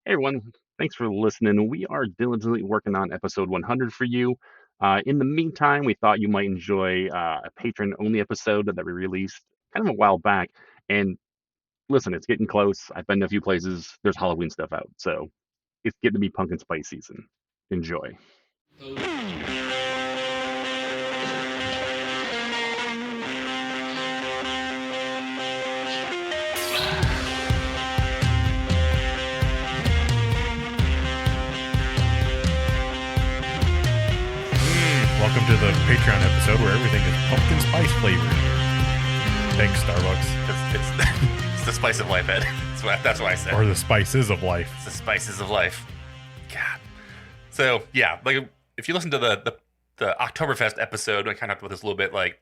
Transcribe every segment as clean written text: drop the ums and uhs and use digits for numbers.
Hey everyone, thanks for listening. We are diligently working on episode 100 for you. In the meantime, we thought you might enjoy a patron only episode that we released kind of a while back. And listen, it's getting close. I've been to a few places. There's Halloween stuff out. So it's getting to be pumpkin spice season. Enjoy. Welcome to the Patreon episode where everything is pumpkin spice flavored. Thanks, Starbucks. It's the spice of life, Ed. That's what I said. Or the spices of life. It's the spices of life. God. So, yeah, like if you listen to the Oktoberfest episode, I kind of talked about this a little bit, like,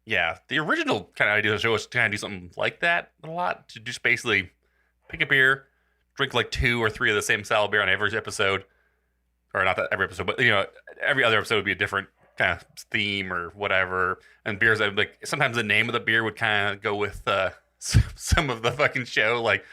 yeah, the original kind of idea of the show was to kind of do something like that a lot, to just basically pick a beer, drink like 2 or 3 of the same style beer on every episode. Or not that every episode, but every other episode would be a different kind of theme or whatever. And beers that like sometimes the name of the beer would kind of go with some of the fucking show, like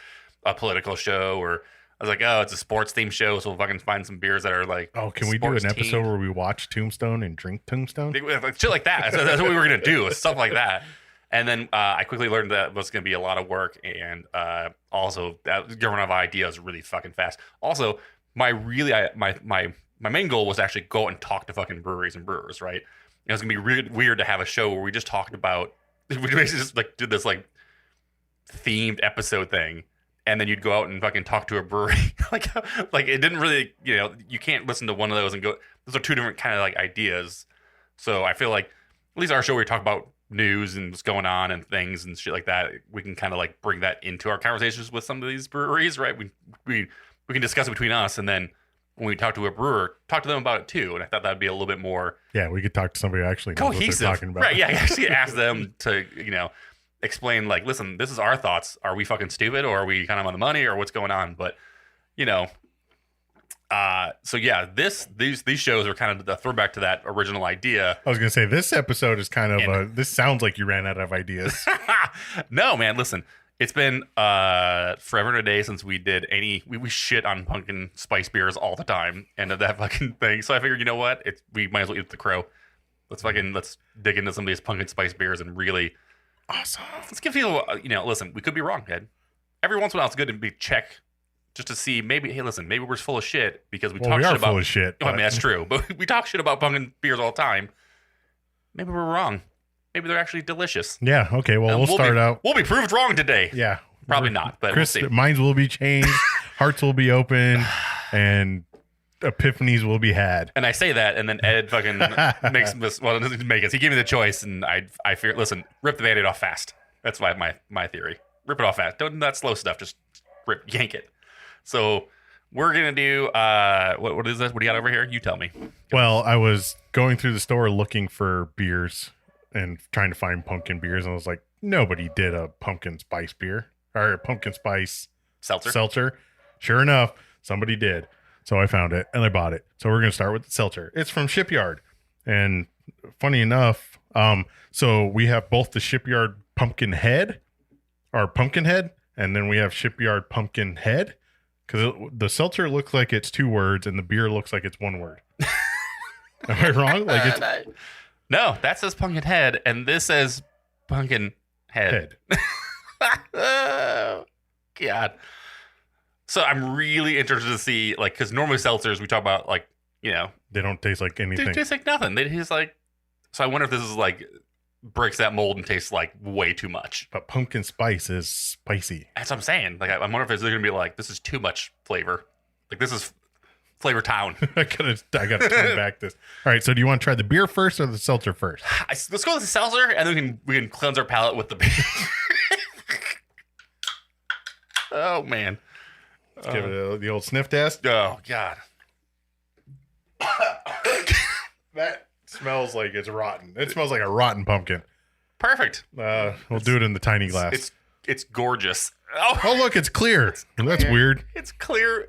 a political show, or I was like, oh, it's a sports themed show, so we'll fucking find some beers that are like. Oh, can we do an episode where we watch Tombstone and drink Tombstone? Like, shit like that. That's what we were gonna do, stuff like that. And then I quickly learned that was gonna be a lot of work, and also that getting out of ideas really fucking fast. Also. My main goal was to actually go and talk to fucking breweries and brewers, right? It was gonna be really weird to have a show where we just talked about, we basically just like did this like themed episode thing, and then you'd go out and fucking talk to a brewery. like it didn't really, you can't listen to one of those and go. Those are 2 different kind of like ideas. So I feel like at least our show where we talk about news and what's going on and things and shit like that, we can kind of like bring that into our conversations with some of these breweries, right? We can discuss it between us, and then when we talk to a brewer, talk to them about it too. And I thought that'd be a little bit more we could talk to somebody who actually knows cohesive, what they're talking about. Right? Yeah, actually ask them to explain like, listen, this is our thoughts. Are we fucking stupid, or are we kind of on the money, or what's going on? But so yeah, these shows are kind of the throwback to that original idea. I was gonna say this episode is kind of this sounds like you ran out of ideas. No, man, listen. It's been forever and a day since we did we shit on pumpkin spice beers all the time and that fucking thing. So I figured, you know what? We might as well eat the crow. Let's dig into some of these pumpkin spice beers and really awesome. Let's give people, listen, we could be wrong, Ed. Every once in a while it's good to be check just to see maybe we're full of shit because we talk shit about full of shit. I mean, that's true, but we talk shit about pumpkin beers all the time. Maybe we're wrong. Maybe they're actually delicious. Yeah. Okay. Well, we'll start out. We'll be proved wrong today. Yeah. Probably not, but Chris, we'll see. Minds will be changed, hearts will be open, and epiphanies will be had. And I say that, and then Ed fucking makes this. Well, doesn't make us. He gave me the choice, and I fear. Listen, rip the Band-Aid off fast. That's my theory. Rip it off fast. Don't do that slow stuff. Just yank it. So we're gonna do. What is this? What do you got over here? You tell me. Well, I was going through the store looking for beers and trying to find pumpkin beers, and I was like, nobody did a pumpkin spice beer or a pumpkin spice seltzer. Sure enough, somebody did. So I found it and I bought it. So we're going to start with the Seltzer. It's from Shipyard. And funny enough, so we have both the Shipyard Pumpkinhead, and then we have Shipyard Pumpkinhead, because the Seltzer looks like it's 2 words and the beer looks like it's 1 word. Am I wrong? Like it's No, that says Pumpkinhead, and this says Pumpkinhead. Oh, God. So I'm really interested to see, like, because normally seltzers, we talk about, like, they don't taste like anything. They taste like nothing. They taste like, so I wonder if this is, like, breaks that mold and tastes, like, way too much. But pumpkin spice is spicy. That's what I'm saying. Like, I wonder if it's going to be like, this is too much flavor. Like, this is Flavor Town. I gotta turn back this. All right, so do you want to try the beer first or the seltzer first? Let's go with the seltzer, and then we can cleanse our palate with the beer. Oh man, let's give it the old sniff test. Oh God, that smells like it's rotten. It smells like a rotten pumpkin. Perfect. We'll do it in the tiny glass. It's gorgeous. Oh look, it's clear. That's weird. It's clear.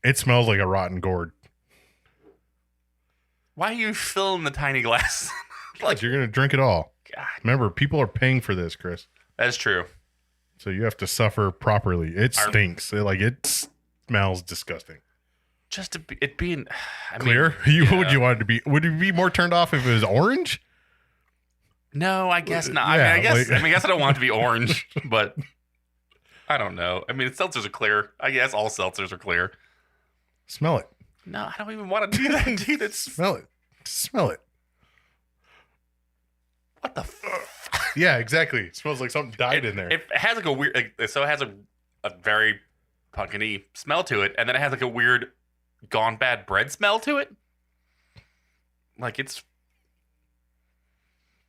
It smells like a rotten gourd. Why are you filling the tiny glass? Like you're gonna drink it all. God. Remember, people are paying for this, Chris. That's true. So you have to suffer properly. It stinks. It smells disgusting. Just to be, it being clear. Would you want it to be? Would you be more turned off if it was orange? No, I guess not. Yeah, I guess I don't want it to be orange, but I don't know. I mean, seltzers are clear. I guess all seltzers are clear. Smell it. No, I don't even want to do that, dude. Smell it. Smell it. What the fuck? Yeah, exactly. It smells like something died in there. It has like a weird, so it has a very pumpkin-y smell to it, and then it has like a weird gone bad bread smell to it. Like it's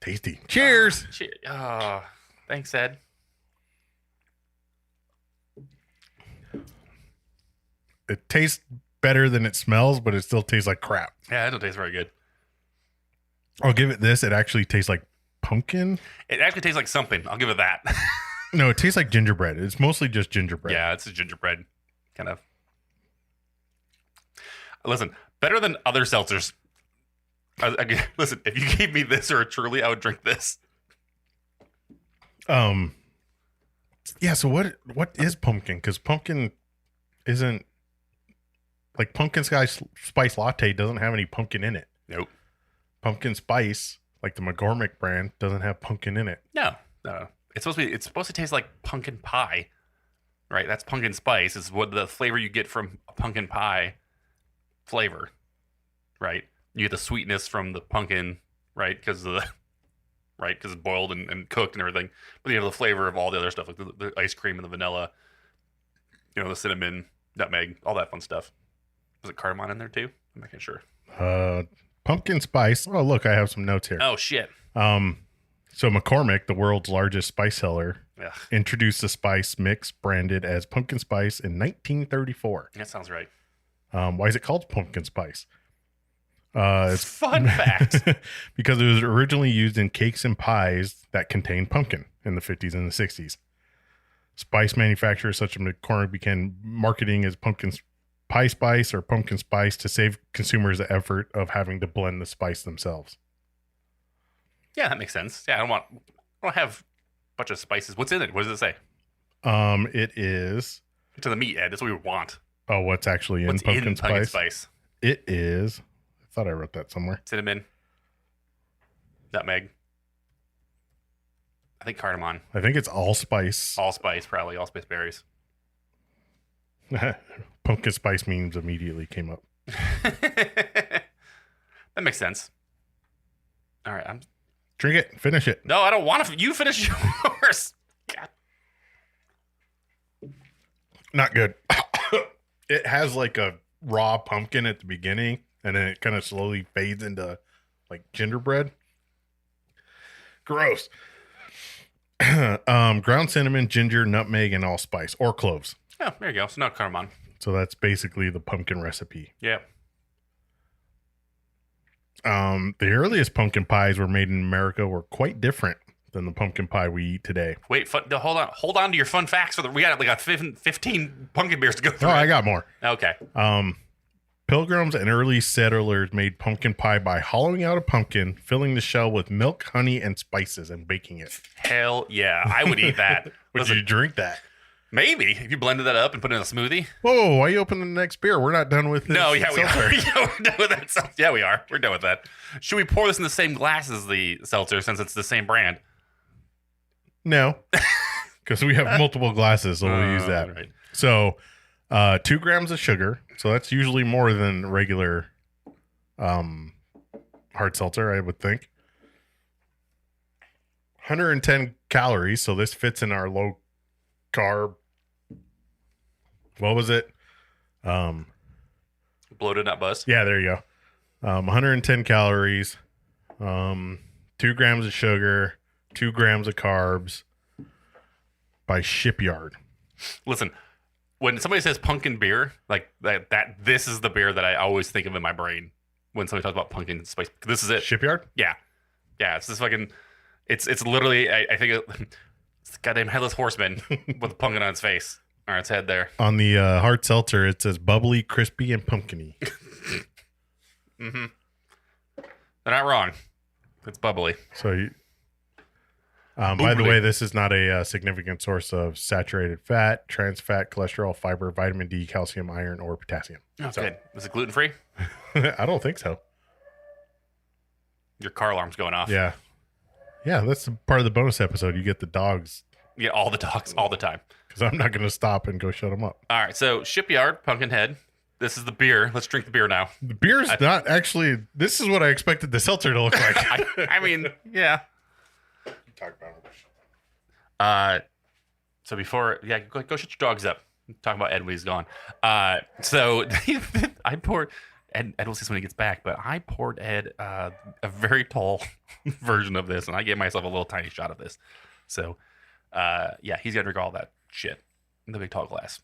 tasty. Cheers. Thanks, Ed. It tastes better than it smells, but it still tastes like crap. Yeah, it don't taste very good. I'll give it this. It actually tastes like pumpkin. It actually tastes like something. I'll give it that. No, it tastes like gingerbread. It's mostly just gingerbread. Yeah, it's a gingerbread kind of. Listen, better than other seltzers. Listen, if you gave me this or a Truly, I would drink this. Yeah. So what is pumpkin? Because pumpkin isn't like pumpkin spice latte doesn't have any pumpkin in it. Nope. Pumpkin spice, like the McCormick brand, doesn't have pumpkin in it. No. It's supposed to taste like pumpkin pie, right? That's pumpkin spice. Is what the flavor you get from a pumpkin pie flavor, right? You get the sweetness from the pumpkin, right? Because it's boiled and cooked and everything. But you have the flavor of all the other stuff, like the ice cream and the vanilla, the cinnamon, nutmeg, all that fun stuff. Was it cardamom in there too? I'm not sure. Pumpkin spice. Oh, look, I have some notes here. Oh shit. So McCormick, the world's largest spice seller, Ugh. introduced the spice mix branded as pumpkin spice in 1934. That sounds right. Why is it called pumpkin spice? It's fun fact. Because it was originally used in cakes and pies that contained pumpkin in the 50s and the 60s. Spice manufacturers such as McCormick began marketing as pumpkin pie spice or pumpkin spice to save consumers the effort of having to blend the spice themselves. Yeah, that makes sense. Yeah, I don't have a bunch of spices. What's in it? What does it say? It is To the meat, Ed. That's what we want. Oh, what's actually in pumpkin spice? It is. I thought I wrote that somewhere. Cinnamon, nutmeg. I think cardamom. I think it's allspice. Allspice, probably allspice berries. Pumpkin spice memes immediately came up. That makes sense. All right, Drink it. Finish it. No, I don't want to. You finish yours. God. Not good. It has like a raw pumpkin at the beginning, and then it kind of slowly fades into like gingerbread. Gross. Ground cinnamon, ginger, nutmeg, and allspice, or cloves. Oh, there you go. So now cardamom. So that's basically the pumpkin recipe. Yeah. The earliest pumpkin pies were made in America were quite different than the pumpkin pie we eat today. Wait, hold on to your fun facts. We got 15 pumpkin beers to go through. Oh, I got more. Okay. Pilgrims and early settlers made pumpkin pie by hollowing out a pumpkin, filling the shell with milk, honey, and spices, and baking it. Hell yeah. I would eat that. Would you drink that? Maybe. If you blended that up and put it in a smoothie. Whoa, why are you opening the next beer? We're not done with this. No, yeah, we seltzer. are. Yeah, we're done with that. Yeah, we are. We're done with that. Should we pour this in the same glass as the seltzer since it's the same brand? No, because we have multiple glasses, so we'll use that. Right. So 2 grams of sugar. So that's usually more than regular hard seltzer, I would think. 110 calories. So this fits in our low carb. What was it? Bloated, not buzzed. Yeah, there you go. 110 calories, 2 grams of sugar, 2 grams of carbs by Shipyard. Listen, when somebody says pumpkin beer, like that this is the beer that I always think of in my brain when somebody talks about pumpkin spice. This is it. Shipyard? Yeah. It's this fucking, it's literally, I think it's the goddamn headless horseman with a pumpkin on its face. Or its head there. On the hard seltzer, it says bubbly, crispy, and pumpkin-y. Mm-hmm. They're not wrong. It's bubbly. So By the way, this is not a significant source of saturated fat, trans fat, cholesterol, fiber, vitamin D, calcium, iron, or potassium. Oh, good. Is it gluten free? I don't think so. Your car alarm's going off. Yeah. Yeah, that's part of the bonus episode. You get the dogs. Yeah, all the dogs, all the time. Because I'm not going to stop and go shut them up. All right, so Shipyard Pumpkinhead. This is the beer. Let's drink the beer now. The beer's not actually. This is what I expected the seltzer to look like. I mean, yeah. Talk about it. So before, go shut your dogs up. Talk about Ed when he's gone. So I poured. Ed will see this when he gets back, but I poured Ed a very tall version of this, and I gave myself a little tiny shot of this. So, yeah, he's got to drink all that shit in the big tall glass.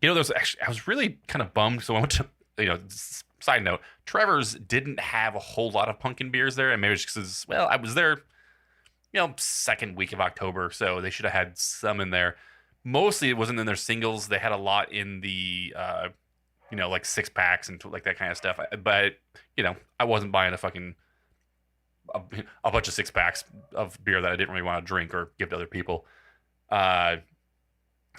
You know, there's actually, I was really kind of bummed. So I went to, side note, Trevor's didn't have a whole lot of pumpkin beers there. And maybe it's because, well, I was there, second week of October. So they should have had some in there. Mostly it wasn't in their singles. They had a lot in the, like 6-packs and like that kind of stuff. But, I wasn't buying a bunch of 6-packs of beer that I didn't really want to drink or give to other people.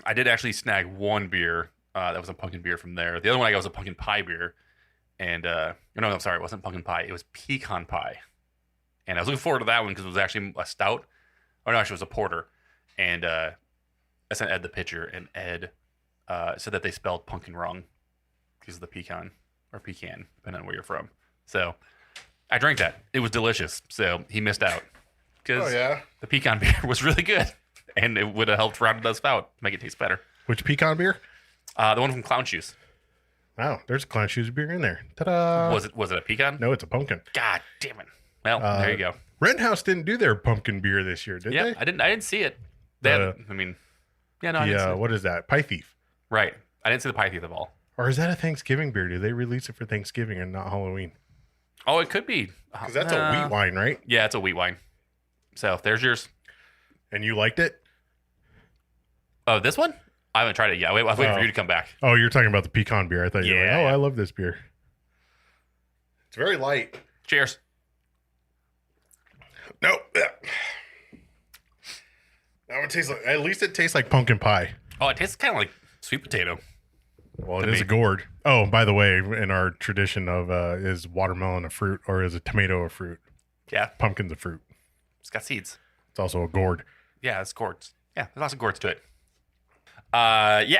I did actually snag one beer that was a pumpkin beer from there. The other one I got was a pumpkin pie beer. And, I'm sorry, it wasn't pumpkin pie. It was pecan pie. And I was looking forward to that one because it was actually a stout. Oh, no, actually, it was a porter. And I sent Ed the picture, and Ed said that they spelled pumpkin wrong because of the pecan, or pecan, depending on where you're from. So I drank that. It was delicious. So he missed out because the pecan beer was really good. And it would have helped round the spout to make it taste better. Which pecan beer? The one from Clown Shoes. Wow, there's a Clown Shoes beer in there. Ta-da! Was it a pecan? No, it's a pumpkin. God damn it! Well, there you go. Rittenhouse didn't do their pumpkin beer this year, did they? I didn't see it. They had, I didn't see it. What is that? Pie Thief. Right. I didn't see the Pie Thief at all. Or is that a Thanksgiving beer? Do they release it for Thanksgiving and not Halloween? Oh, it could be. Because that's a wheat wine, right? Yeah, it's a wheat wine. So there's yours. And you liked it? Oh, this one? I haven't tried it yet. I was waiting for you to come back. Oh, you're talking about the pecan beer. I thought you were like, I love this beer. It's very light. Cheers. Nope. Now it tastes like, at least it tastes like pumpkin pie. Oh, it tastes kind of like sweet potato. Well, it is a gourd. Oh, by the way, in our tradition of is watermelon a fruit or is a tomato a fruit? Yeah. Pumpkin's a fruit. It's got seeds. It's also a gourd. Yeah, it's gourds. Yeah, there's lots of gourds to it.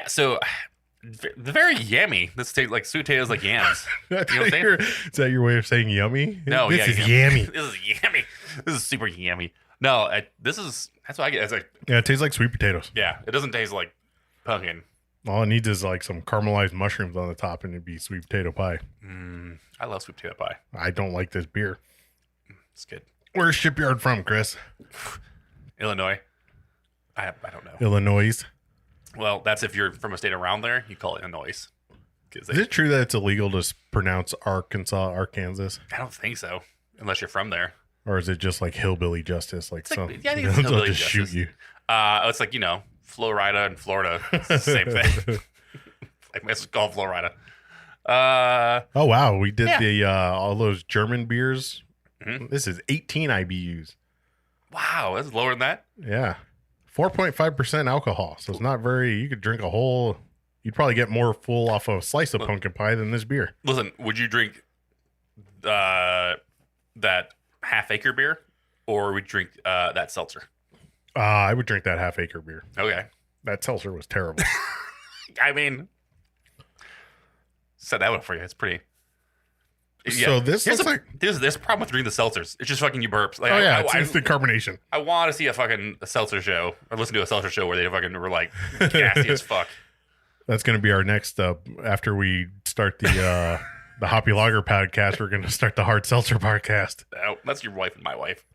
So very yummy. This tastes like sweet potatoes, like yams. Is that your way of saying yummy? No, this is yummy. This is yummy. This is super yummy. No, that's what I get. It's like, it tastes like sweet potatoes. Yeah, it doesn't taste like pumpkin. All it needs is like some caramelized mushrooms on the top, and it'd be sweet potato pie. I love sweet potato pie. I don't like this beer. It's good. Where's Shipyard from, Chris? Illinois. I don't know. Illinois. Well, that's if you're from a state around there, you call it Illinois. Is it true that it's illegal to pronounce Arkansas? I don't think so, unless you're from there. Or is it just like hillbilly justice? I think it's hillbilly justice. Shoot you. It's like, Florida and Florida. It's the same thing. Like, it's called Florida. Oh, wow. We did the all those German beers. Mm-hmm. This is 18 IBUs. Wow, that's lower than that. Yeah. 4.5% alcohol. So it's not very, you could drink a whole, you'd probably get more full off a slice of pumpkin pie than this beer. Listen, would you drink that half-acre beer or would you drink that seltzer? I would drink that half-acre beer. Okay. That seltzer was terrible. I mean, set that one for you. It's pretty. So this looks like there's a problem with drinking the seltzers. It's just fucking you burps. Like, it's the carbonation. I want to see a seltzer show or listen to a seltzer show where they fucking were like gassy as fuck. That's going to be our next after we start the Hoppy Lager podcast. We're going to start the hard seltzer podcast. Oh, that's your wife and my wife.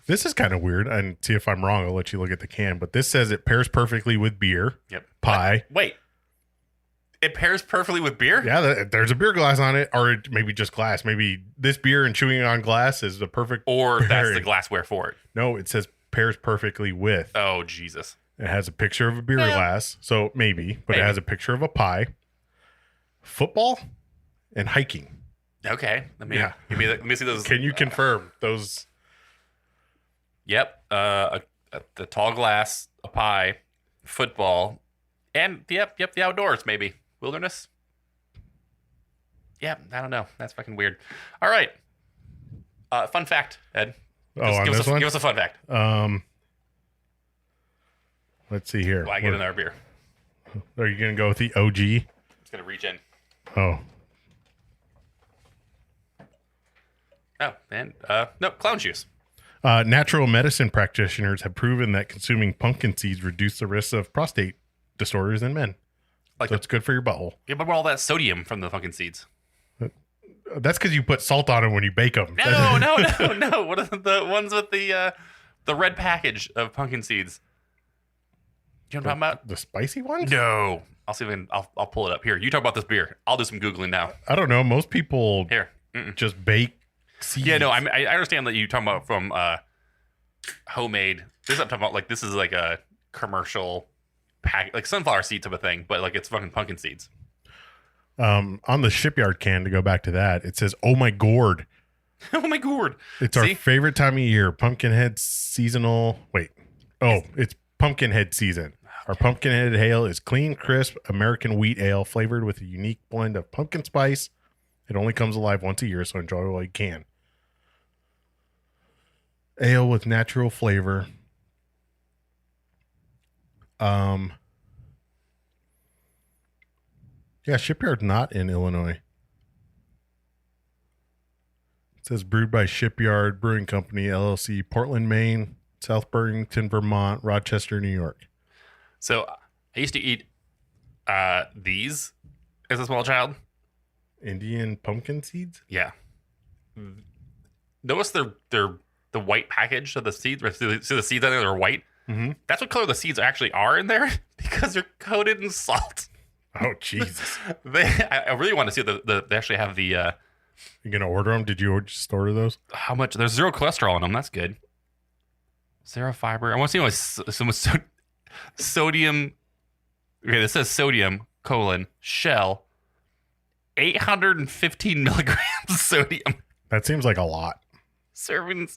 This is kind of weird, and see if I'm wrong. I'll let you look at the can, but this says it pairs perfectly with beer. Yep. Pie. Wait. It pairs perfectly with beer? Yeah, there's a beer glass on it, or maybe just glass. Maybe this beer and chewing on glass is the perfect. Or pairing. that's the glassware for it. No, it says pairs perfectly with. Oh, Jesus. It has a picture of a beer glass, so maybe, but it has a picture of a pie, football, and hiking. Okay. Let me see those. Can you confirm those Yep. The tall glass, a pie, football, and the outdoors maybe wilderness. Yep. I don't know. That's fucking weird. All right. Fun fact, Ed. On this one? Give us a fun fact. Let's see here. Why get another beer? Are you going to go with the OG? It's gonna reach in. Oh. Oh, and no, clown juice. Natural medicine practitioners have proven that consuming pumpkin seeds reduce the risk of prostate disorders in men. Like so it's good for your butthole. Yeah, but all that sodium from the pumpkin seeds. That's because you put salt on them when you bake them. No. What are the ones with the red package of pumpkin seeds? You know what I'm talking about? The spicy ones? No. I'll see if I can, I'll pull it up. Here, you talk about this beer. I'll do some Googling now. I don't know. Most people here just bake seeds. Yeah, no, I understand that you talking about from homemade. This I'm talking about like this is like a commercial pack, like sunflower seed type of thing, but like it's fucking pumpkin seeds. On the Shipyard can, to go back to that, it says, "Oh my gourd." Oh my gourd. It's our favorite time of year. Pumpkinhead seasonal. Wait. Oh, it's Pumpkinhead season. Our Pumpkinhead Ale is clean, crisp American wheat ale flavored with a unique blend of pumpkin spice. It only comes alive once a year, so enjoy while you can. Ale with natural flavor. Yeah, Shipyard's not in Illinois. It says brewed by Shipyard Brewing Company, LLC, Portland, Maine, South Burlington, Vermont, Rochester, New York. So I used to eat these as a small child. Indian pumpkin seeds? Yeah. Notice they're the white package of the seeds. See the seeds on there are white. Mm-hmm. That's what color the seeds actually are in there because they're coated in salt. Oh Jesus! I really want to see they actually have the. You gonna order them? Did you just order those? How much? There's 0 cholesterol in them. That's good. 0 fiber. I want to see some sodium. Okay, this says sodium shell. 815 milligrams of sodium. That seems like a lot. Serving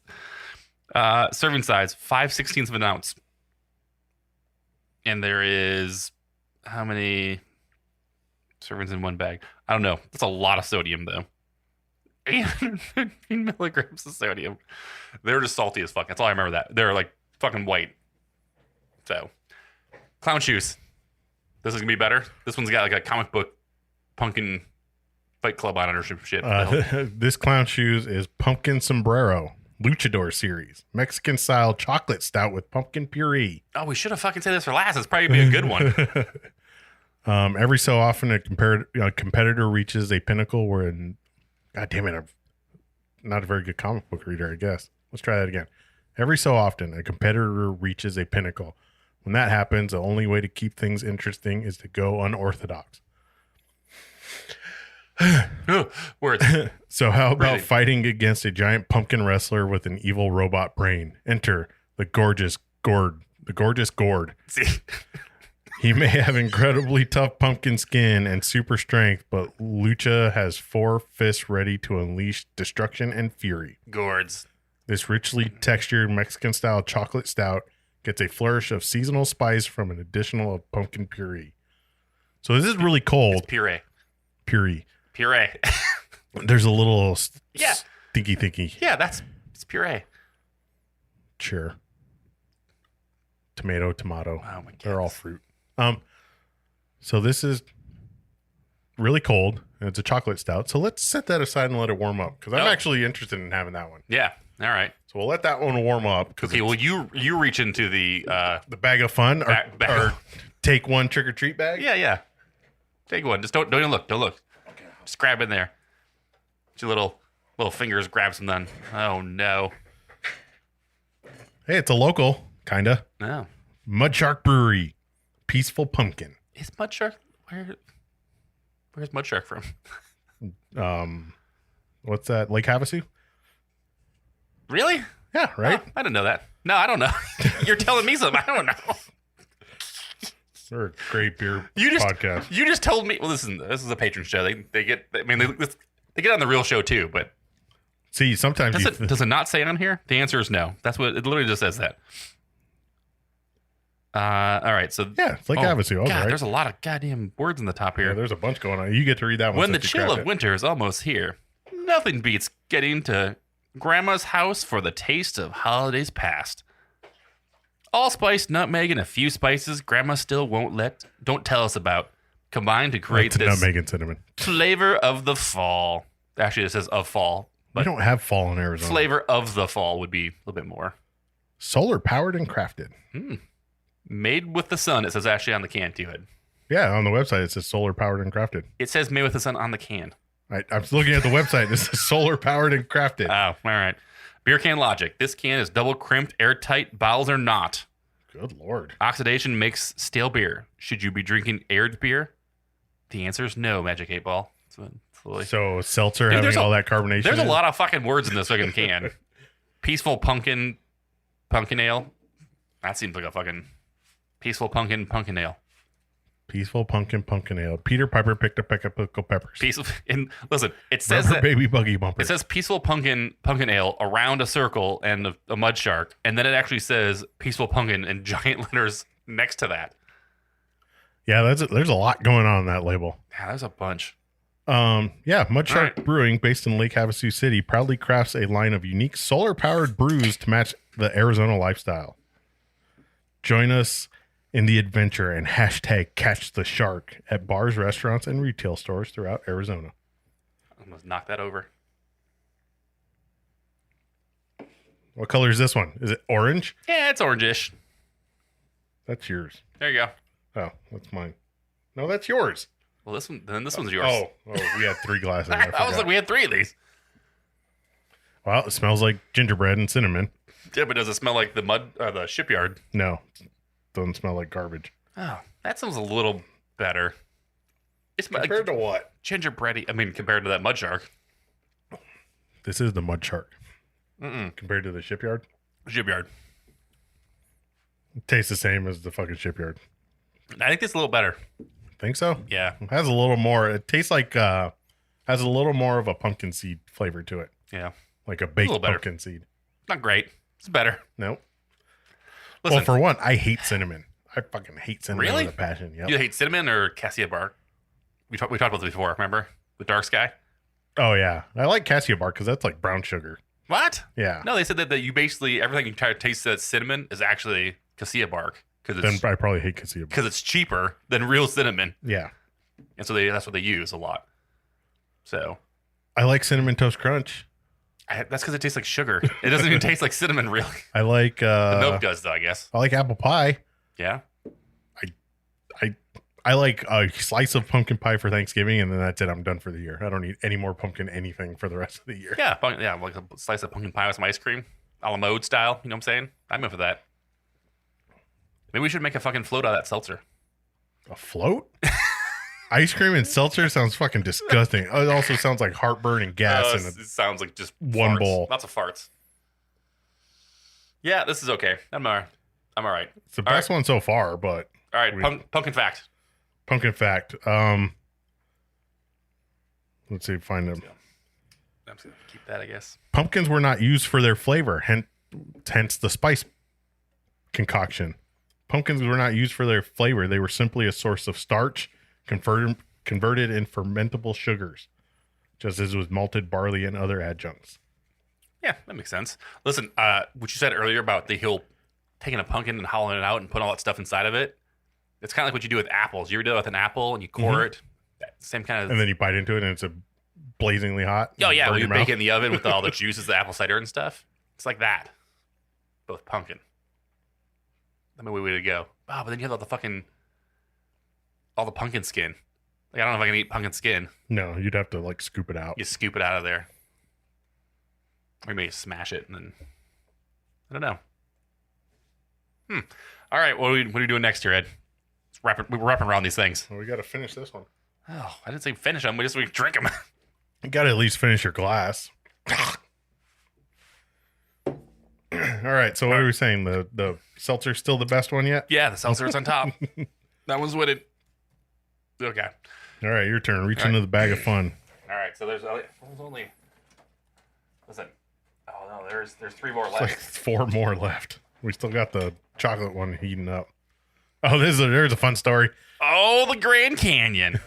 size 5/16 of an ounce. And there is how many servings in one bag? I don't know. That's a lot of sodium though. 815 milligrams of sodium. They're just salty as fuck. That's all I remember. That they're like fucking white. So, clown shoes. This is gonna be better. This one's got like a comic book pumpkin Fight Club on it or some shit. This clown shoes is Pumpkin Sombrero Luchador series Mexican style chocolate stout with pumpkin puree. Oh, we should have fucking said this for last. It's probably be a good one. Every so often, a competitor reaches a pinnacle where, God damn it, I'm not a very good comic book reader, I guess. Let's try that again. Every so often, a competitor reaches a pinnacle. When that happens, the only way to keep things interesting is to go unorthodox. Words. So how about fighting against a giant pumpkin wrestler with an evil robot brain? Enter the gorgeous Gourd. See? He may have incredibly tough pumpkin skin and super strength, but Lucha has 4 fists ready to unleash destruction and fury. Gourds. This richly textured Mexican-style chocolate stout gets a flourish of seasonal spice from an additional of pumpkin puree. So this is really cold. It's puree. Puree. There's a little stinky thinky. Yeah, it's puree. Sure. Tomato. Oh my god. They're all fruit. So this is really cold and it's a chocolate stout. So let's set that aside and let it warm up because I'm actually interested in having that one. Yeah. All right. So we'll let that one warm up. Okay. Well, you reach into the bag of fun or take one trick or treat bag. Yeah. Take one. Just don't even look. Don't look. Okay. Just grab in there. Get your little fingers grab some then. Oh no. Hey, it's a local, kinda. No. Mudshark Brewery, Peaceful Pumpkin. Is Mudshark where's Mudshark from? What's that? Lake Havasu? Really? Yeah, right. Oh, I didn't know that. No, I don't know. You're telling me something. I don't know. They're a great beer podcast. You just told me. Well, listen, this is a patron show. They get. I mean, they get on the real show too. But See, sometimes Does it not say on here? The answer is no. That's what it literally just says that. All right, so yeah, it's like Havasu. God, Right. there's a lot of goddamn words in the top here. Yeah, there's a bunch going on. You get to read that one. When the chill of winter is almost here, nothing beats getting to Grandma's house for the taste of holidays past. Allspice, nutmeg, and a few spices Grandma still don't tell us about, combined to create this nutmeg and cinnamon flavor of the fall. Actually, it says of fall. We don't have fall in Arizona. Flavor of the fall would be a little bit more. Solar powered and crafted. Made with the sun, it says actually on the can too. Yeah, on the website it says solar powered and crafted. It says made with the sun on the can. I'm looking at the website. This is solar powered and crafted. Oh, all right. Beer can logic. This can is double crimped, airtight, bottles are not. Good Lord. Oxidation makes stale beer. Should you be drinking aired beer? The answer is no, Magic 8 Ball. So seltzer Dude, having all that carbonation. There's a lot of fucking words in this fucking can. Peaceful pumpkin ale. That seems like a fucking peaceful pumpkin ale. Peaceful pumpkin ale. Peter Piper picked a peck of pickled peppers. Peaceful. And listen, it says Rubber that baby buggy bumper. it says peaceful pumpkin ale around a circle and a Mudshark, and then it actually says peaceful pumpkin in giant letters next to that. Yeah, there's a lot going on in that label. Yeah, there's a bunch. Mudshark right. Brewing, based in Lake Havasu City, proudly crafts a line of unique solar-powered brews to match the Arizona lifestyle. Join us in the adventure and hashtag catch the shark at bars, restaurants, and retail stores throughout Arizona. I almost knocked that over. What color is this one? Is it orange? Yeah, it's orangish. That's yours. There you go. Oh, that's mine. No, that's yours. Well, this one's yours. Oh, we had 3 glasses. I was like, we had 3 of these. Well, it smells like gingerbread and cinnamon. Yeah, but does it smell like the shipyard? No, doesn't smell like garbage. Oh, that sounds a little better. It's Compared to what? Gingerbready. I mean, compared to that Mudshark. This is the Mudshark. Compared to the shipyard? Shipyard. It tastes the same as the fucking shipyard. I think it's a little better. Think so? Yeah. It has a little more. It tastes like has a little more of a pumpkin seed flavor to it. Yeah. Like a baked little better. pumpkin seed. Not great. It's better. Nope. Listen, Well, for one, I hate cinnamon. I fucking hate cinnamon Really? with a passion. Yep. you hate cinnamon or cassia bark? We talked about this before, remember? The dark sky? Oh, yeah. I like cassia bark because that's like brown sugar. What? Yeah. No, they said that you basically, everything you try to taste that's cinnamon is actually cassia bark. Then I probably hate cassia bark. Because it's cheaper than real cinnamon. Yeah. And so that's what they use a lot. So I like cinnamon toast crunch. that's because it tastes like sugar. It doesn't even taste like cinnamon, really. I like The milk does, though, I guess. I like apple pie. Yeah. I like a slice of pumpkin pie for Thanksgiving, and then that's it. I'm done for the year. I don't need any more pumpkin anything for the rest of the year. Yeah, like a slice of pumpkin pie with some ice cream, a la mode style. You know what I'm saying? I'm in for that. Maybe we should make a fucking float out of that seltzer. A float? Ice cream and seltzer sounds fucking disgusting. It also sounds like heartburn and gas It and sounds like just one farts. bowl. Lots of farts. Yeah, this is okay. I'm all right. It's the best one so far, but All right, pumpkin fact. pumpkin fact. Let's see, find them. I'm just gonna keep that, I guess. Pumpkins were not used for their flavor, hence the spice concoction. Pumpkins were not used for their flavor. They were simply a source of starch converted in fermentable sugars, just as with malted barley and other adjuncts. Yeah, that makes sense. Listen, what you said earlier about the whole taking a pumpkin and hollowing it out and putting all that stuff inside of it, it's kind of like what you do with apples. You ever do it with an apple and you core it? Same kind of... And then you bite into it and it's a blazingly hot. Oh, yeah, Burn when you your bake mouth. it in the oven with all the juices, the apple cider and stuff. It's like that. But with pumpkin. That'd be a way to go. Oh, but then you have all the pumpkin skin. Like, I don't know if I can eat pumpkin skin. No, you'd have to like scoop it out. You scoop it out of there. Or maybe smash it and then... I don't know. All right, what are we doing next here, Ed? We're wrapping around these things. Well, we got to finish this one. Oh, I didn't say finish them. We drink them. You got to at least finish your glass. All right, so what are we saying? The seltzer's still the best one yet? Yeah, the seltzer's on top. That one's with it. Okay. All right, your turn. Reach into the bag of fun. All right, so there's only Listen. Oh no, there's 3 more It's left. like 4 more left. We still got the chocolate one heating up. Oh, there's a fun story. Oh, the Grand Canyon.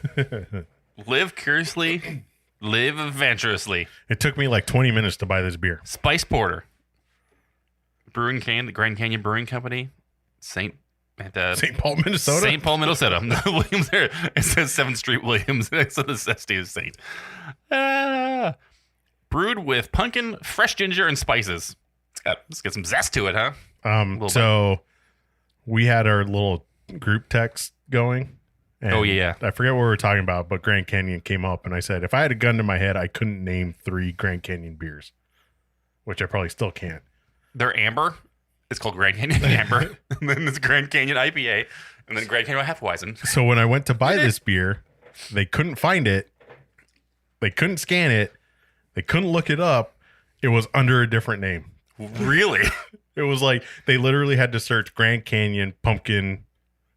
Live curiously, live adventurously. It took me like 20 minutes to buy this beer. Spice Porter. The Grand Canyon Brewing Company. St. Paul, Minnesota. St. Paul, Minnesota. Williams there. It says 7th Street Williams. So the State of Saint. Brewed with pumpkin, fresh ginger, and spices. Let's get some zest to it, huh? So we had our little group text going. And Oh, yeah. I forget what we were talking about, but Grand Canyon came up, and I said, if I had a gun to my head, I couldn't name 3 Grand Canyon beers, which I probably still can't. They're amber. It's called Grand Canyon Amber. And then it's Grand Canyon IPA. And then Grand Canyon Hefeweizen. So when I went to buy this beer, they couldn't find it. They couldn't scan it. They couldn't look it up. It was under a different name. Really? It was like they literally had to search Grand Canyon Pumpkin,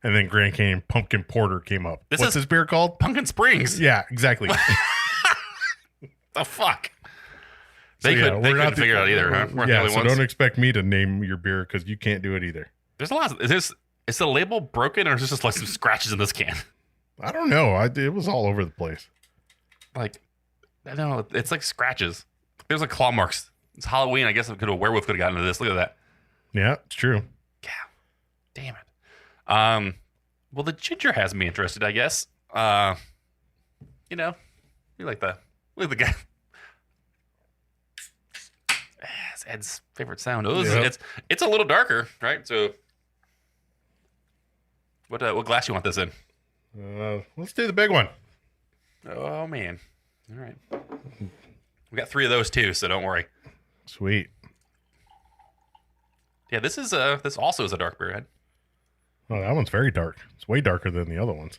and then Grand Canyon Pumpkin Porter came up. What's this beer called? Pumpkin Springs. Yeah, exactly. The fuck? They couldn't figure it out either, huh? Weren't the Yeah, only so ones? don't expect me to name your beer because you can't do it either. There's a lot. Is the label broken, or is this just like some scratches in this can? I don't know. It was all over the place. Like, I don't know. It's like scratches. There's like claw marks. It's Halloween. I guess a werewolf could have gotten into this. Look at that. Yeah, it's true. Yeah. Damn it. Well, the ginger has me interested, I guess. You know, you like the guy. It's Ed's favorite sound. It's a little darker, right? So, what glass you want this in? Let's do the big one. Oh man! All right, we got 3 of those too, so don't worry. Sweet. Yeah, this also is a dark beer, Ed. Oh, that one's very dark. It's way darker than the other ones.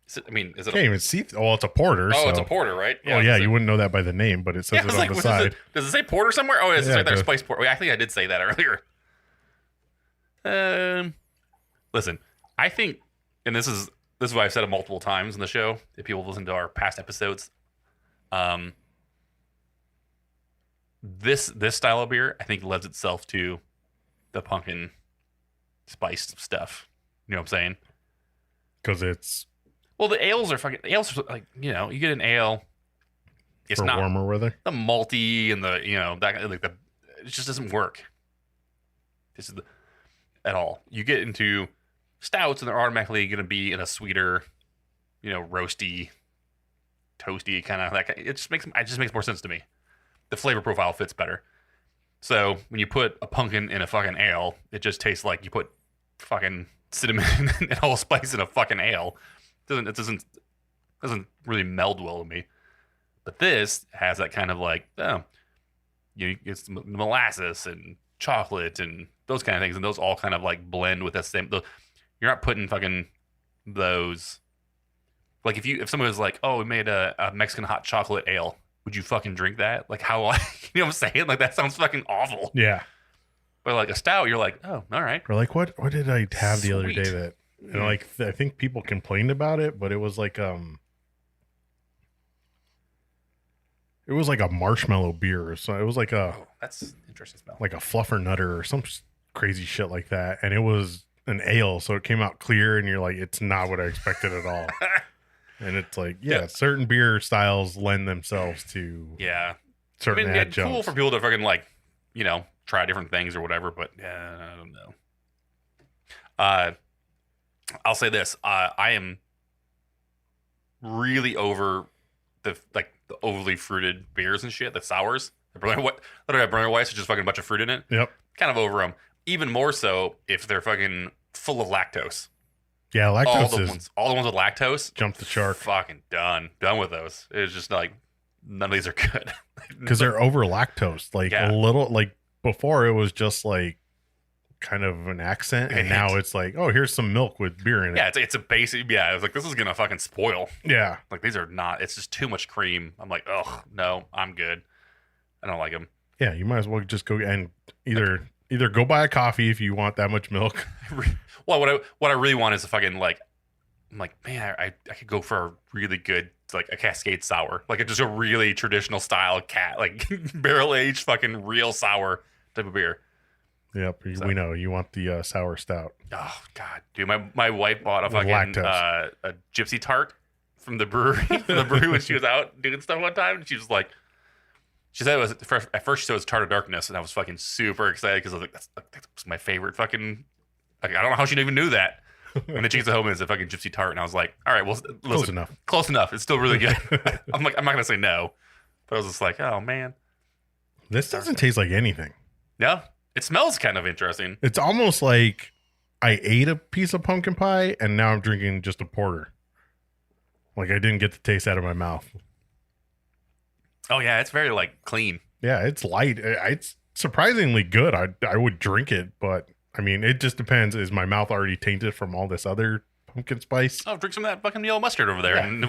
Is it? Can't even see. Oh, it's a porter. Oh, so. it's a porter, right? Yeah, you wouldn't know that by the name, but it says it on the side. Does it say porter somewhere? Oh, it's Yeah, right there, it does. Spice Porter. I think I did say that earlier. Listen, I think, and this is what I've said multiple times in the show. If people listen to our past episodes, this style of beer, I think, lends itself to the pumpkin spiced stuff. You know what I'm saying? Because it's Well, the ales are like, you know, you get an ale. It's for not warmer weather. the malty and the, you know, that like the, it just doesn't work. At all. You get into stouts and they're automatically going to be in a sweeter, you know, roasty, toasty kind of that. It just makes more sense to me. The flavor profile fits better. So when you put a pumpkin in a fucking ale, it just tastes like you put fucking cinnamon and allspice in a fucking ale. It doesn't really meld well to me. But this has that kind of like, it's molasses and chocolate and those kind of things, and those all kind of like blend with that same. You're not putting fucking those. Like if someone was like, oh, we made a Mexican hot chocolate ale, would you fucking drink that? Like how, you know what I'm saying? Like that sounds fucking awful. Yeah. But like a stout, you're like, oh, all right. Or like what did I have the other Sweet. day that, you know, like I think people complained about it, but it was like a marshmallow beer, so it was like Oh, that's an interesting smell. like a fluffer nutter or some crazy shit like that, and it was an ale, so it came out clear, and you're like, it's not what I expected at all. And it's like, yeah, certain beer styles lend themselves to certain it's adjuncts. cool for people to fucking like, you know, try different things or whatever, but I don't know. I'll say this: I am really over the overly fruited beers and shit, the sours. The Berliner Weiss is just fucking a bunch of fruit in it. Yep. Kind of over them. Even more so if they're fucking full of lactose. Yeah, All lactose the ones with lactose. jumped the shark Fucking done with those. It's just like none of these are good because they're over lactose. Like a little, like before it was just like kind of an accent, and now it's like, oh, here's some milk with beer in it. Yeah, it's a basic. Yeah, it's like this is gonna fucking spoil. Yeah, like these are not. It's just too much cream. I'm like, oh no, I'm good. I don't like them. Yeah, you might as well just go and either go buy a coffee if you want that much milk. Well, what I really want is a fucking like I'm like, man, I could go for a really good, like a Cascade sour, like just a really traditional style like barrel aged fucking real sour type of beer. Yep, So- we know you want the sour stout. Oh god, dude, my wife bought a With fucking lactose. a gypsy tart from the brewery when she was out doing stuff one time, and she was like, she said it was at first she said it was Tart of Darkness, and I was fucking super excited because I was like, that's my favorite fucking. Like, I don't know how she even knew that. And then she gets home and it's a fucking gypsy tart, and I was like, all right, well, listen, Close enough. Close enough. It's still really good. I'm like, I'm not gonna say no, but I was just like, oh man, This doesn't taste like anything. no, it smells kind of interesting. It's almost like I ate a piece of pumpkin pie and now I'm drinking just a porter. Like I didn't get the taste out of my mouth. Oh yeah, it's very like clean. Yeah, it's light. It's surprisingly good. I would drink it, but I mean, it just depends. Is my mouth already tainted from all this other pumpkin spice? Oh, drink some of that fucking yellow mustard over there. Yeah. And,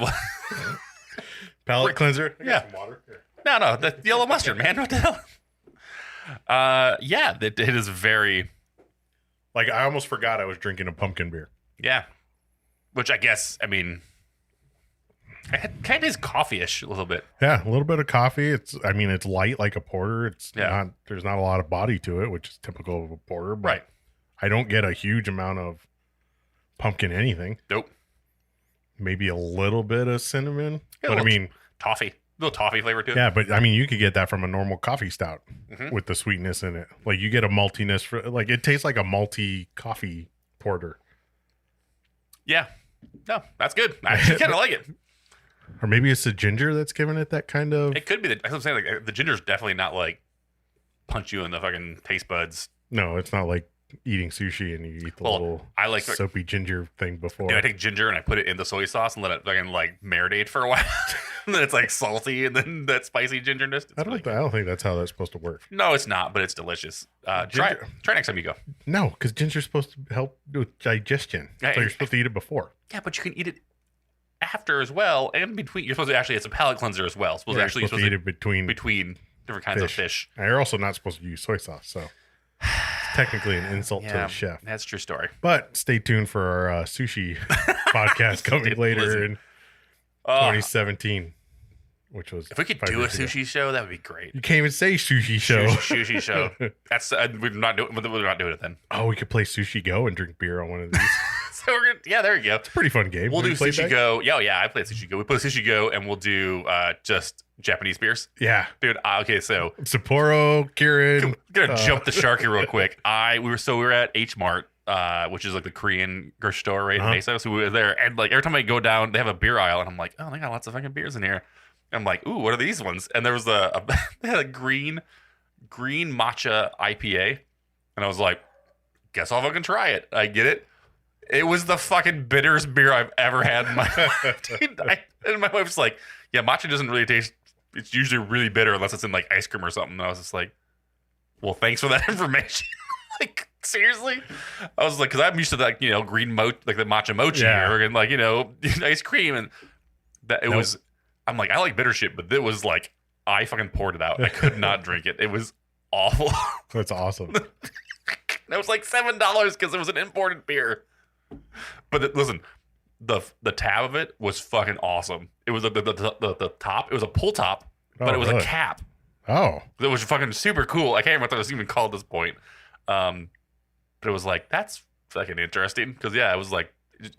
Palate cleanser? I got Yeah. some water. Here. no, the yellow mustard, man. What the hell? Yeah, it is very, Like I almost forgot I was drinking a pumpkin beer. yeah. Which I guess, I mean, it kind of is coffee-ish a little bit. Yeah, a little bit of coffee. It's light like a porter. It's Yeah. not there's not a lot of body to it, which is typical of a porter, but Right. I don't get a huge amount of pumpkin anything. Nope. Maybe a little bit of cinnamon. Yeah, But I mean, Toffee. A little toffee flavor to it. yeah, but I mean you could get that from a normal coffee stout Mhm. with the sweetness in it. Like you get a maltiness for like it tastes like a malty coffee porter. Yeah. No, that's good. I actually kind of like it. Or maybe it's the ginger that's giving it that kind of It could be. That's what I'm saying. Like, the ginger's definitely not like punch you in the fucking taste buds. No, it's not like eating sushi and you eat the Well, little I like- soapy ginger thing before. Dude, I take ginger and I put it in the soy sauce and let it fucking like marinate for a while. And then it's like salty and then that spicy gingerness. It's I don't think that's how that's supposed to work. No, it's not, but it's delicious. Try Ginger- next time you go. No, because ginger's supposed to help with digestion. Hey, So you're supposed to eat it before. Yeah, but you can eat it after as well, and between. You're supposed to actually. It's a palate cleanser as well. You're supposed to eat it between. different kinds of fish. And you're also not supposed to use soy sauce, so it's technically an insult to Yeah, the chef. that's a true story. But stay tuned for our sushi podcast coming Dude, later listen. in Oh, 2017, which was if we could 5 do a years ago. sushi show, that would be great. You can't even say sushi show. Sushi show. That's we're not doing it then. Oh, we could play Sushi Go and drink beer on one of these. So we're gonna. Yeah, there you go. Pretty fun game. We'll Have do you played Sushi that? Go. Yeah, I played Sushi Go. We play Sushi Go, and we'll do just Japanese beers. Yeah. Dude, okay, so Sapporo, Kirin. I'm gonna jump the shark here real quick. We were at H Mart, which is like the Korean grocery store right in Uh-huh. Mesa. So we were there, and like every time I go down, they have a beer aisle, and I'm like, oh, they got lots of fucking beers in here. And I'm like, ooh, what are these ones? And there was they had a green matcha IPA, and I was like, guess I'll fucking try it. I get it. It was the fucking bitterest beer I've ever had in my life. Dude, and my wife's like, yeah, matcha doesn't really taste. It's usually really bitter unless it's in like ice cream or something. And I was just like, well, thanks for that information. Like, seriously? I was like, because I'm used to like, green like the matcha mochi Yeah. or like, ice cream. And that it Nope. was, I'm like, I like bitter shit, but it was like, I fucking poured it out. I could not drink it. It was awful. That's awesome. It was like $7 because it was an imported beer. But listen, the tab of it was fucking awesome. It was the top. It was a pull top, but Oh, it was really? a cap. Oh, It was fucking super cool. I can't remember what it was even called at this point. But it was like, that's fucking interesting. Because, yeah, it was like,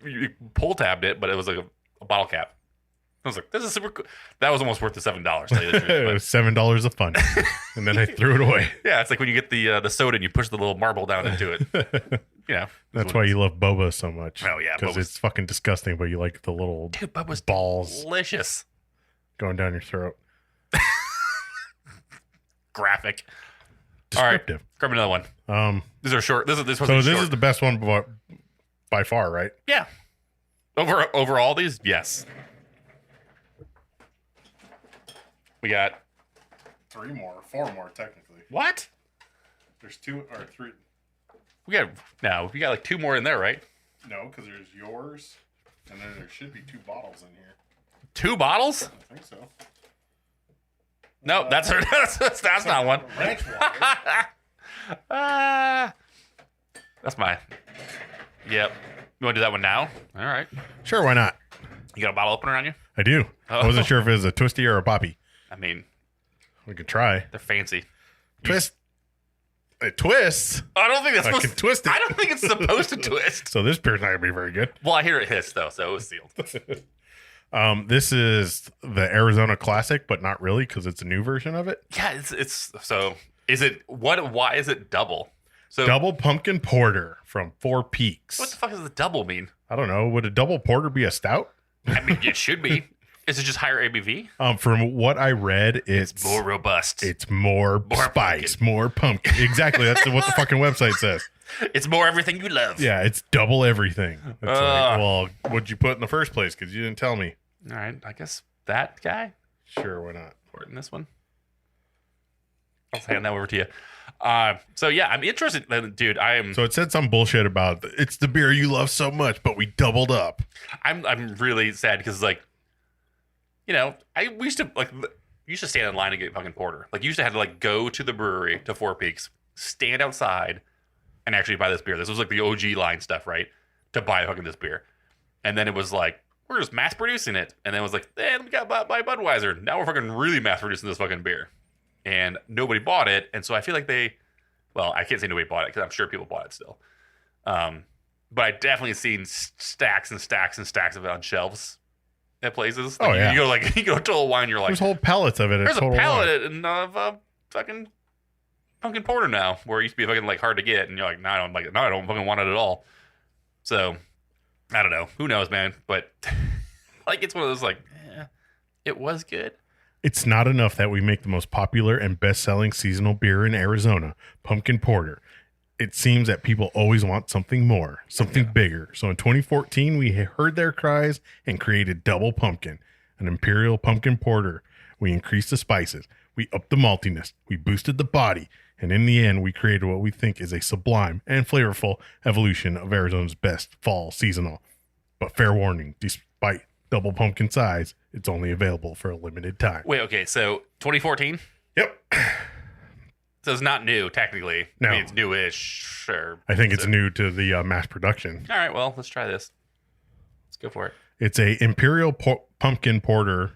you pull tabbed it, but it was like a bottle cap. I was like, this is super cool. That was almost worth the $7. To tell you the truth, it but- was $7 of fun, and then I threw it away. yeah, it's like when you get the soda and you push the little marble down into it. That's why you love boba so much. Oh, yeah, because boba's- it's fucking disgusting. But you like the little Dude, Bubba's balls delicious. going down your throat. Graphic. All right, Descriptive. grab another one. These are short. This So this is the best one by far, right? yeah. Over all these, yes. We got 4 more technically. what? There's 2 or 3. We got like 2 more in there, right? No, because there's yours, and then there should be 2 bottles in here. 2 bottles? I think so. No, that's not one. Ranch water. That's my. Yep. You want to do that one now? All right. Sure, why not? You got a bottle opener on you? I do. Oh. I wasn't sure if it was a twisty or a poppy. I mean, We could try. they're fancy. Twist. It twists. I don't think that's I supposed can twist it. I don't think it's supposed to twist. So this beer's not going to be very good. Well, I hear it hiss, though, so it was sealed. This is the Arizona Classic, but not really because it's a new version of it. Yeah, it's so. Is it what? Why is it double? So Double pumpkin porter from Four Peaks. what the fuck does the double mean? I don't know. Would a double porter be a stout? I mean, it should be. Is it just higher ABV? From what I read, it's More robust. It's more spice, more pumpkin. Exactly. That's what the fucking website says. It's more everything you love. Yeah, it's double everything. It's like, well, what'd you put in the first place? Because you didn't tell me. All right, I guess that guy. Sure, why not? Pour it in this one. I'll hand that over to you. So yeah, I'm interested, dude. So it said some bullshit about it's the beer you love so much, but we doubled up. I'm really sad because we used to stand in line to get fucking porter. Like you used to have to go to the brewery to Four Peaks, stand outside, and actually buy this beer. This was like the OG line stuff, right? To buy fucking this beer, and then it was like we're just mass producing it, and then it was like, we got bought by Budweiser. Now we're fucking really mass producing this fucking beer, and nobody bought it, and so I feel like I can't say nobody bought it because I'm sure people bought it still. But I definitely seen stacks and stacks and stacks of it on shelves at places. Oh, yeah. You go to Total Wine, you're like, There's whole pallets of it. there's a Total pallet Wine. of fucking pumpkin porter now, where it used to be fucking hard to get, and you're like, no, I don't like it. No, I don't fucking want it at all. So I don't know. Who knows, man? But it's one of those it was good. It's not enough that we make the most popular and best-selling seasonal beer in Arizona, pumpkin porter. It seems that people always want something more, something bigger. So in 2014, we heard their cries and created Double Pumpkin, an imperial pumpkin porter. We increased the spices. We upped the maltiness. We boosted the body. And in the end, we created what we think is a sublime and flavorful evolution of Arizona's best fall seasonal. But fair warning, despite double pumpkin size, it's only available for a limited time. Wait, okay, so 2014? Yep. So it's not new, technically. No. I mean, it's newish. Or I think it's new to the mass production. All right, well, let's try this. Let's go for it. It's a imperial pumpkin porter,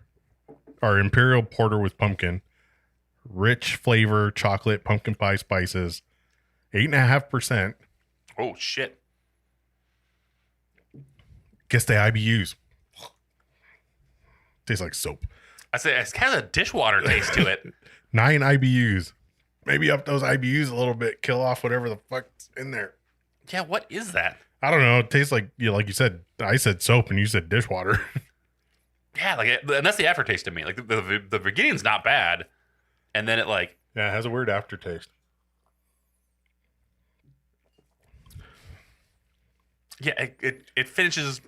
or imperial porter with pumpkin, rich flavor, chocolate, pumpkin pie spices, 8.5%. Oh, shit. Guess the IBUs. Tastes like soap. I say it's kind of a dishwater taste to it. 9 IBUs. Maybe up those IBUs a little bit, kill off whatever the fuck's in there. Yeah, what is that? I don't know. It tastes like you said. I said soap and you said dishwater. Yeah, and that's the aftertaste to me. Like the beginning's not bad, and then it Yeah, it has a weird aftertaste. yeah, it finishes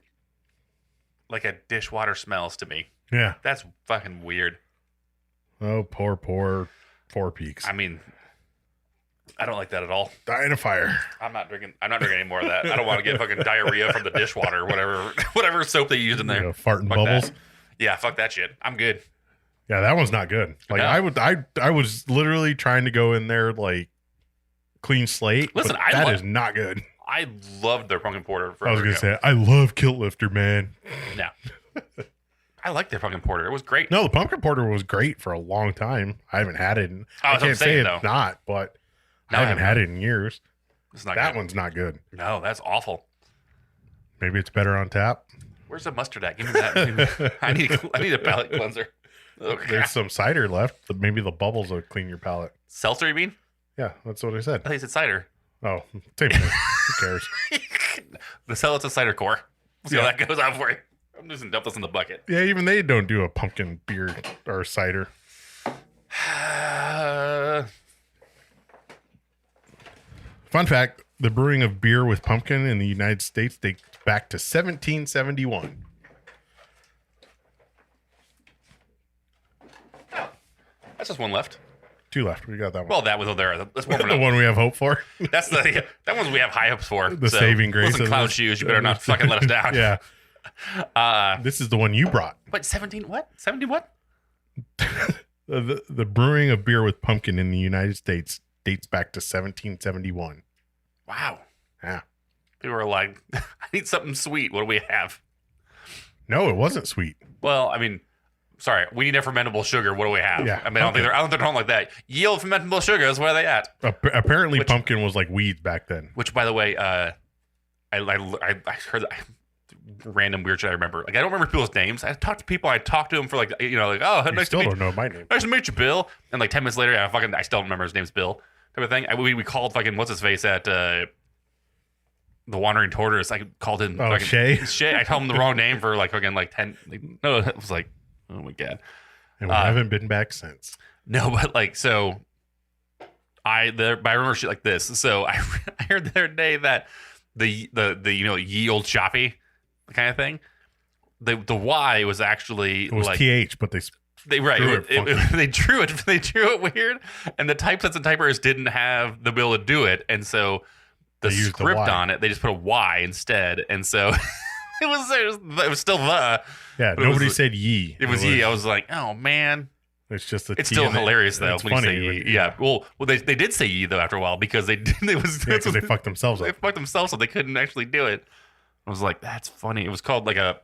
like a dishwater smells to me. Yeah. That's fucking weird. Oh, poor Four Peaks. I mean, I don't like that at all. Die in a fire. I'm not drinking any more of that. I don't want to get fucking diarrhea from the dishwater, whatever soap they used in there. Farting Fuck bubbles. that. Yeah, fuck that shit. I'm good. Yeah, that one's not good. Like No. I was literally trying to go in there clean slate. Listen, but I that is not good. I loved their pumpkin porter. I was gonna say I love Kilt Lifter, man. No. I like their pumpkin porter. It was great. No, the pumpkin porter was great for a long time. I haven't had it. I that's what I'm can't say saying, it's though. not, but No, I I haven't had it in years. It's not That good. one's not good. No, that's awful. Maybe it's better on tap. Where's the mustard at? Give me that. I need a palate cleanser. Okay. There's some cider left. Maybe the bubbles will clean your palate. Seltzer, you mean? Yeah, that's what I said. I think it's cider. Oh, same thing. Who cares? The Seltzer cider core. See Yeah. how that goes out for you. I'm just gonna dump this in the bucket. Yeah, even they don't do a pumpkin beer or cider. Fun fact, the brewing of beer with pumpkin in the United States dates back to 1771. That's just one left. 2 left. We got that one. Well, that was there. That's warming the up. one we have hope for. That's that one's we have high hopes for. The saving grace Listen, of clown this. shoes. You better not fucking let us down. Yeah. This is the one you brought. What 17? What 70? What? The brewing of beer with pumpkin in the United States dates back to 1771. Wow. Yeah. People were like, I need something sweet. What do we have? No, it wasn't sweet. Well, I mean, sorry, we need a fermentable sugar. What do we have? Yeah, I mean, I don't think they're like that. Yield fermentable sugars. Where are they at? Apparently, pumpkin was like weeds back then. Which, by the way, I heard that random weird shit. I remember. Like, I don't remember people's names. I talked to people. I talked to them for like, oh, I still don't know my name. Nice to meet you, Bill. And like 10 minutes later, I still don't remember his name's Bill. Type of thing. We called fucking what's his face at the Wandering Tortoise. I called him Shay. I told him the wrong name for like fucking like 10. No, it was like, oh my god. And we haven't been back since. No, but like so. I remember shit like this. So I heard the other day that the ye old shoppy kind of thing. The Y was actually it was like TH, but they drew it weird, and the typesets and typers didn't have the ability to do it, and so the script on it they just put a Y instead, and so it was still nobody said ye. It was ye. I was like, oh man. It's just it's still hilarious though. It's when funny. You say ye. Yeah. Well, they did say ye though after a while because they fucked themselves up. They fucked themselves up. They couldn't actually do it. I was like, that's funny. It was called like a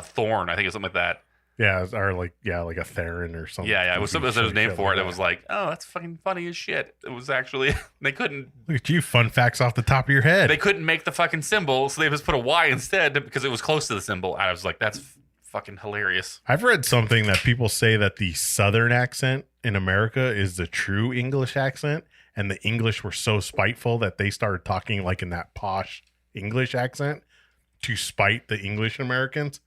thorn, I think, or something like that. Yeah, or like a theron or something. Yeah. It was something that was named for it. It was like, oh, that's fucking funny as shit. It was actually they couldn't. Look at you, fun facts off the top of your head. They couldn't make the fucking symbol, so they just put a Y instead because it was close to the symbol. I was like, that's fucking hilarious. I've read something that people say that the Southern accent in America is the true English accent, and the English were so spiteful that they started talking like in that posh English accent to spite the English Americans.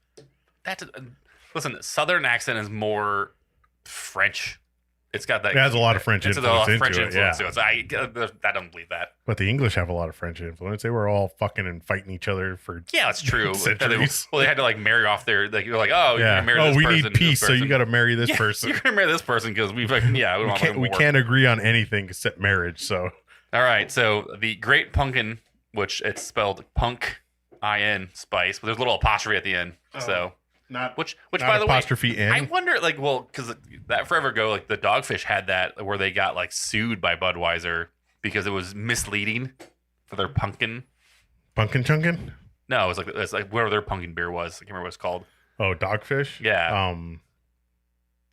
Listen, Southern accent is more French. It's got that. It has a lot of French influence into it. Yeah. I don't believe that. But the English have a lot of French influence. They were all fucking and fighting each other for that's true. centuries. They had to like marry off their like you're like you're gonna marry this person. We need peace, so you got to marry this person. You're gonna marry this person because we can't agree on anything except marriage. So all right, so the Great Pumpkin, which it's spelled Punk IN spice, but there's a little apostrophe at the end. So. Which by the apostrophe way, N. I wonder, like, well, because that forever ago, like the Dogfish had that where they got like sued by Budweiser because it was misleading for their pumpkin. Pumpkin chunkin? No, it's like whatever their pumpkin beer was. I can't remember what it's called. Oh, Dogfish. Yeah.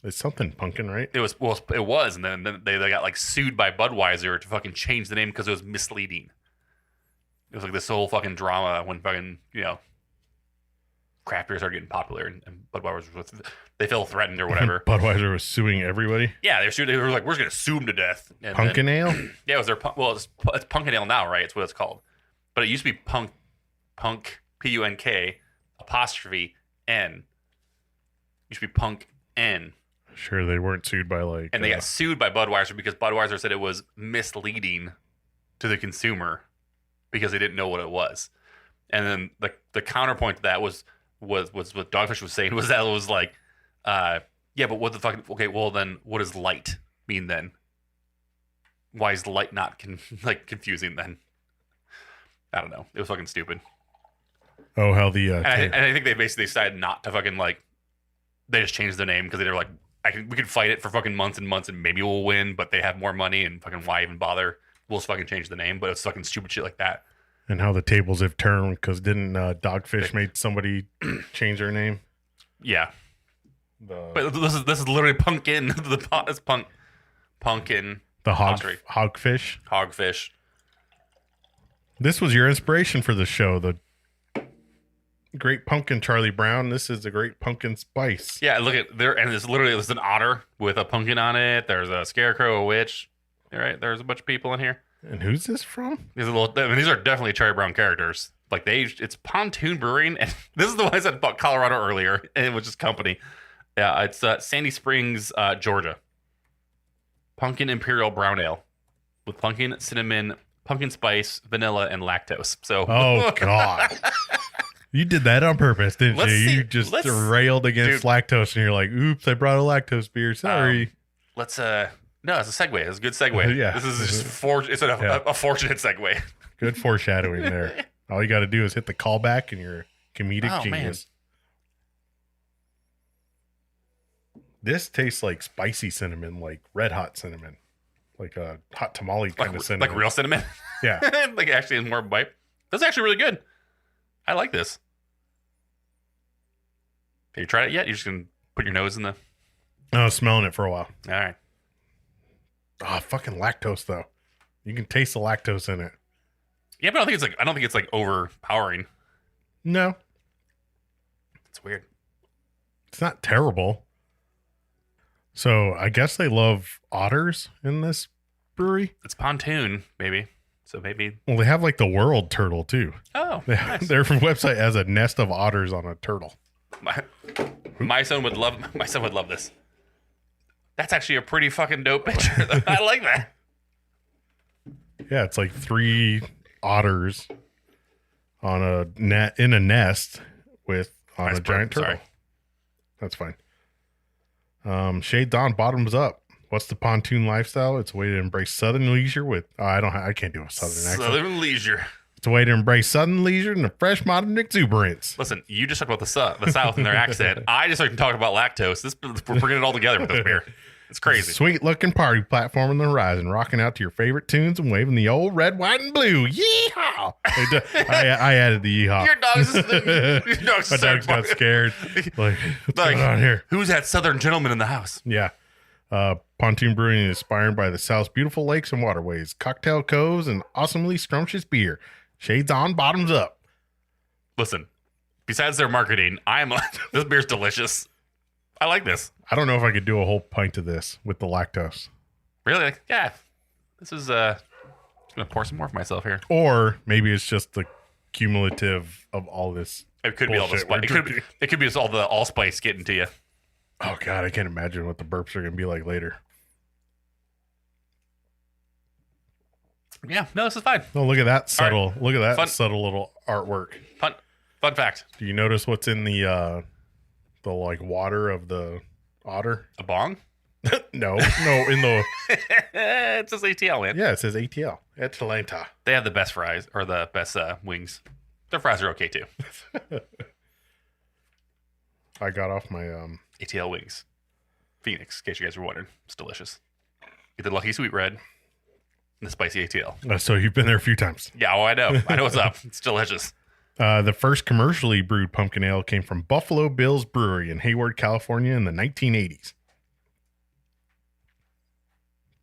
It's something pumpkin, right? It was, and then they got like sued by Budweiser to fucking change the name because it was misleading. It was like this whole fucking drama when fucking craft beers started getting popular, and Budweiser they felt threatened or whatever. Budweiser was suing everybody. Yeah, they were like, we're just gonna sue them to death. And Pumpkin ale. Yeah, it was their it's Pumpkin Ale now, right? It's what it's called. But it used to be Punk PUNK apostrophe N. It used to be Punk N. Sure, they weren't sued by and they got sued by Budweiser because Budweiser said it was misleading to the consumer because they didn't know what it was. And then the counterpoint to that was what Dogfish was saying was that it was like, yeah, but what the fuck? Okay, well then, what does light mean then? Why is light not confusing then? I don't know. It was fucking stupid. Oh, how the and I think they basically decided not to fucking they just changed their name because they were like, we could fight it for fucking months and months and maybe we'll win, but they have more money and fucking why even bother? We'll just fucking change the name, but it's fucking stupid shit like that. And how the tables have turned because didn't Dogfish made somebody change their name? Yeah. But this is literally Pumpkin. It's Pumpkin. The Hogfish. Hogfish. This was your inspiration for the show, the Great Pumpkin Charlie Brown. This is the Great Pumpkin Spice. Yeah, look at there, and there's an otter with a pumpkin on it. There's a scarecrow, a witch. All right, there's a bunch of people in here. And who's this from? These are definitely Charlie Brown characters. Like it's Pontoon Brewing, and this is the one I said about Colorado earlier, and it was just company. Yeah, it's Sandy Springs, Georgia. Pumpkin Imperial Brown Ale with pumpkin, cinnamon, pumpkin spice, vanilla, and lactose. So, oh god, you did that on purpose, didn't you? You just railed against lactose, and you're like, "Oops, I brought a lactose beer. Sorry." No, it's a segue. It's a good segue. Yeah, this is just a fortunate segue. Good foreshadowing there. All you got to do is hit the callback, and you're comedic genius. Man. This tastes like spicy cinnamon, like red hot cinnamon, like a hot tamale kind of cinnamon, like real cinnamon. Yeah, like actually in more bite. That's actually really good. I like this. Have you tried it yet? You're just going to put your nose in the... I was smelling it for a while. All right. Oh, fucking lactose, though. You can taste the lactose in it. Yeah, but I don't think it's like overpowering. No. It's weird. It's not terrible. So I guess they love otters in this brewery. It's Pontoon, maybe. So maybe... Well, they have like the world turtle, too. Oh, nice. Their website has a nest of otters on a turtle. My son would love this. That's actually a pretty fucking dope picture. I like that. Yeah, it's like 3 otters on a net in a nest with on Nice a giant burp, turtle. That's fine. Shades on, bottoms up. What's the pontoon lifestyle? It's a way to embrace southern leisure with I can't do a southern accent. Southern leisure. It's a way to embrace southern leisure and the fresh modern exuberance. Listen, you just talked about the South and their accent. I just started talking about lactose. We're bringing it all together with this beer. It's crazy. Sweet looking party platform on the horizon, rocking out to your favorite tunes and waving the old red, white, and blue. Yeehaw! I added the yeehaw. Your dog's My dog got scared. Like, what's going on here? Who's that Southern gentleman in the house? Yeah. Pontoon Brewing is inspired by the South's beautiful lakes and waterways, cocktail coves, and awesomely scrumptious beer. Shades on, bottoms up. Listen, besides their marketing, this beer's delicious. I like this. I don't know if I could do a whole pint of this with the lactose. Really? Yeah. This is I'm gonna pour some more for myself here. Or maybe it's just the cumulative of all this. It could be all the spice. It could be just all the allspice getting to you. Oh God, I can't imagine what the burps are gonna be like later. Yeah, no, this is fine. Oh, look at that subtle. Right. Look at that Fun. subtle little artwork. Fun fact. Do you notice what's in the like water of the otter? A bong? No, in the It says ATL, man. yeah, it says ATL Atlanta. They have the best fries or the best wings. Their fries are okay too. I got off my ATL wings. Phoenix, in case you guys were wondering. It's delicious. Get the Lucky Sweet Red and the spicy ATL. so you've been there a few times. Yeah, I know. I know what's up. It's delicious. The first commercially brewed pumpkin ale came from Buffalo Bill's Brewery in Hayward, California in the 1980s.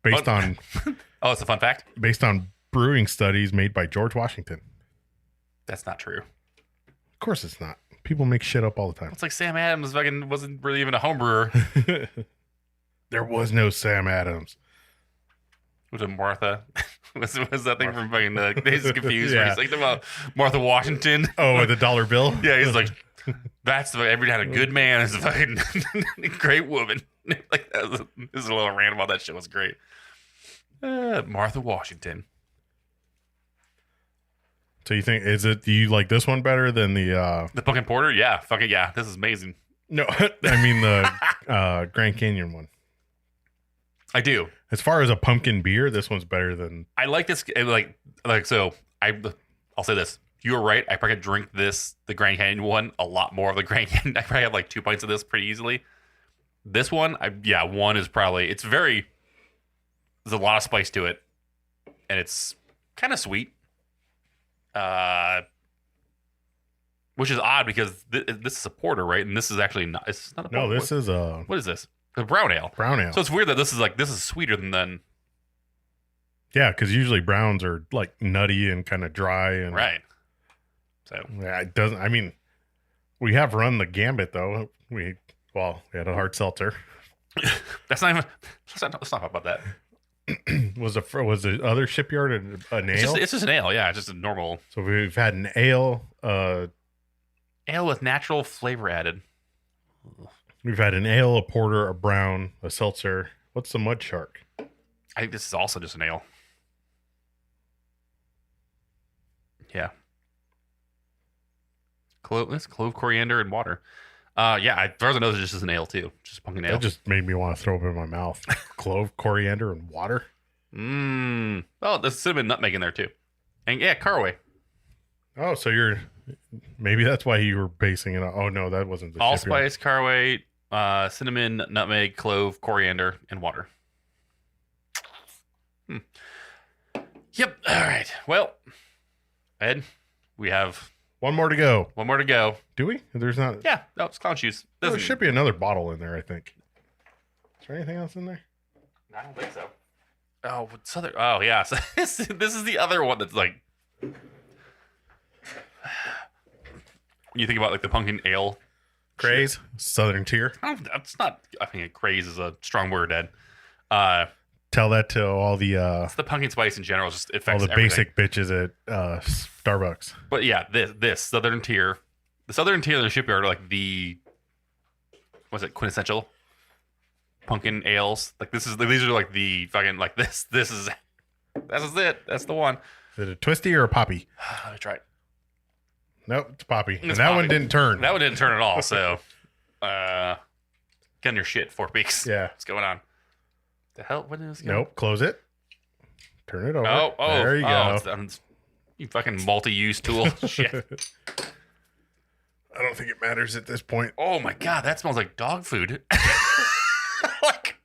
Based on Oh, it's a fun fact? based on brewing studies made by George Washington. That's not true. Of course it's not. People make shit up all the time. It's like Sam Adams fucking wasn't really even a home brewer. There was no Sam Adams. Was it Martha? was that thing from fucking Days is Confused? Yeah. Where he's like about Martha Washington. Oh, with the dollar bill? Yeah, he's like, that's every time a good man is a fucking great woman. Like that was, this is a little rant about that shit was great. Martha Washington. So you think do you like this one better than the Pumpkin Porter? Yeah, fucking yeah. This is amazing. no, I mean the Grand Canyon one. I do. As far as a pumpkin beer, this one's better than I like this. Like so. I'll say this. You were right. I probably could drink the Grand Canyon one a lot more of the Grand Canyon. I probably have like 2 pints of this pretty easily. This one, one is probably there's a lot of spice to it, and it's kind of sweet. Which is odd because this is a porter, right? And this is actually not. It's not a porter. No, this is a What is this? A brown ale. brown ale. So it's weird that this is sweeter than Yeah, because usually browns are like nutty and kind of dry and right. So yeah, it doesn't. I mean, we have run the gambit though. We had a hard seltzer. that's not even. Let's not talk about that. was the other shipyard an ale? It's just an ale. Yeah, it's just a normal So we've had an ale. ale with natural flavor added. We've had an ale, a porter, a brown, a seltzer. What's the Mudshark? I think this is also just an ale. Yeah. Clove, coriander, and water. As far as I know, this is just an ale too. Just pumpkin ale. That just made me want to throw up in my mouth. Clove, coriander, and water. Oh, there's cinnamon nutmeg in there too. And yeah, caraway. Oh, so maybe that's why you were basing it on. Oh no, that wasn't the shipyard. Allspice, caraway, cinnamon, nutmeg, clove, coriander, and water. Yep. All right. Well, Ed, We have One more to go. one more to go. Do we? There's not. Yeah, no, it's clown shoes. There should be another bottle in there, I think. Is there anything else in there? I don't think so. Oh, what's other? Oh, yeah. So this is the other one that's like. When you think about like the pumpkin ale Craze. Southern Tier. That's not. I think craze is a strong word, Ed. Tell that to all the It's the pumpkin spice in general. Just affects all the everything. basic bitches at Starbucks. But yeah, this Southern Tier, the Southern Tier of the Shipyard are like the what's it quintessential pumpkin ales. Like these are like the fucking like this is it. That's the one. Is it a twisty or a poppy? Let me try it. Nope, it's poppy. It's And that poppy. one didn't turn. That one didn't turn at all. So, get on your shit, 4 weeks. Yeah. What's going on? The hell? What is? Nope. Close it. Turn it over. Oh, There you go. It's you fucking multi-use tool. Shit. I don't think it matters at this point. Oh my god, that smells like dog food. Like,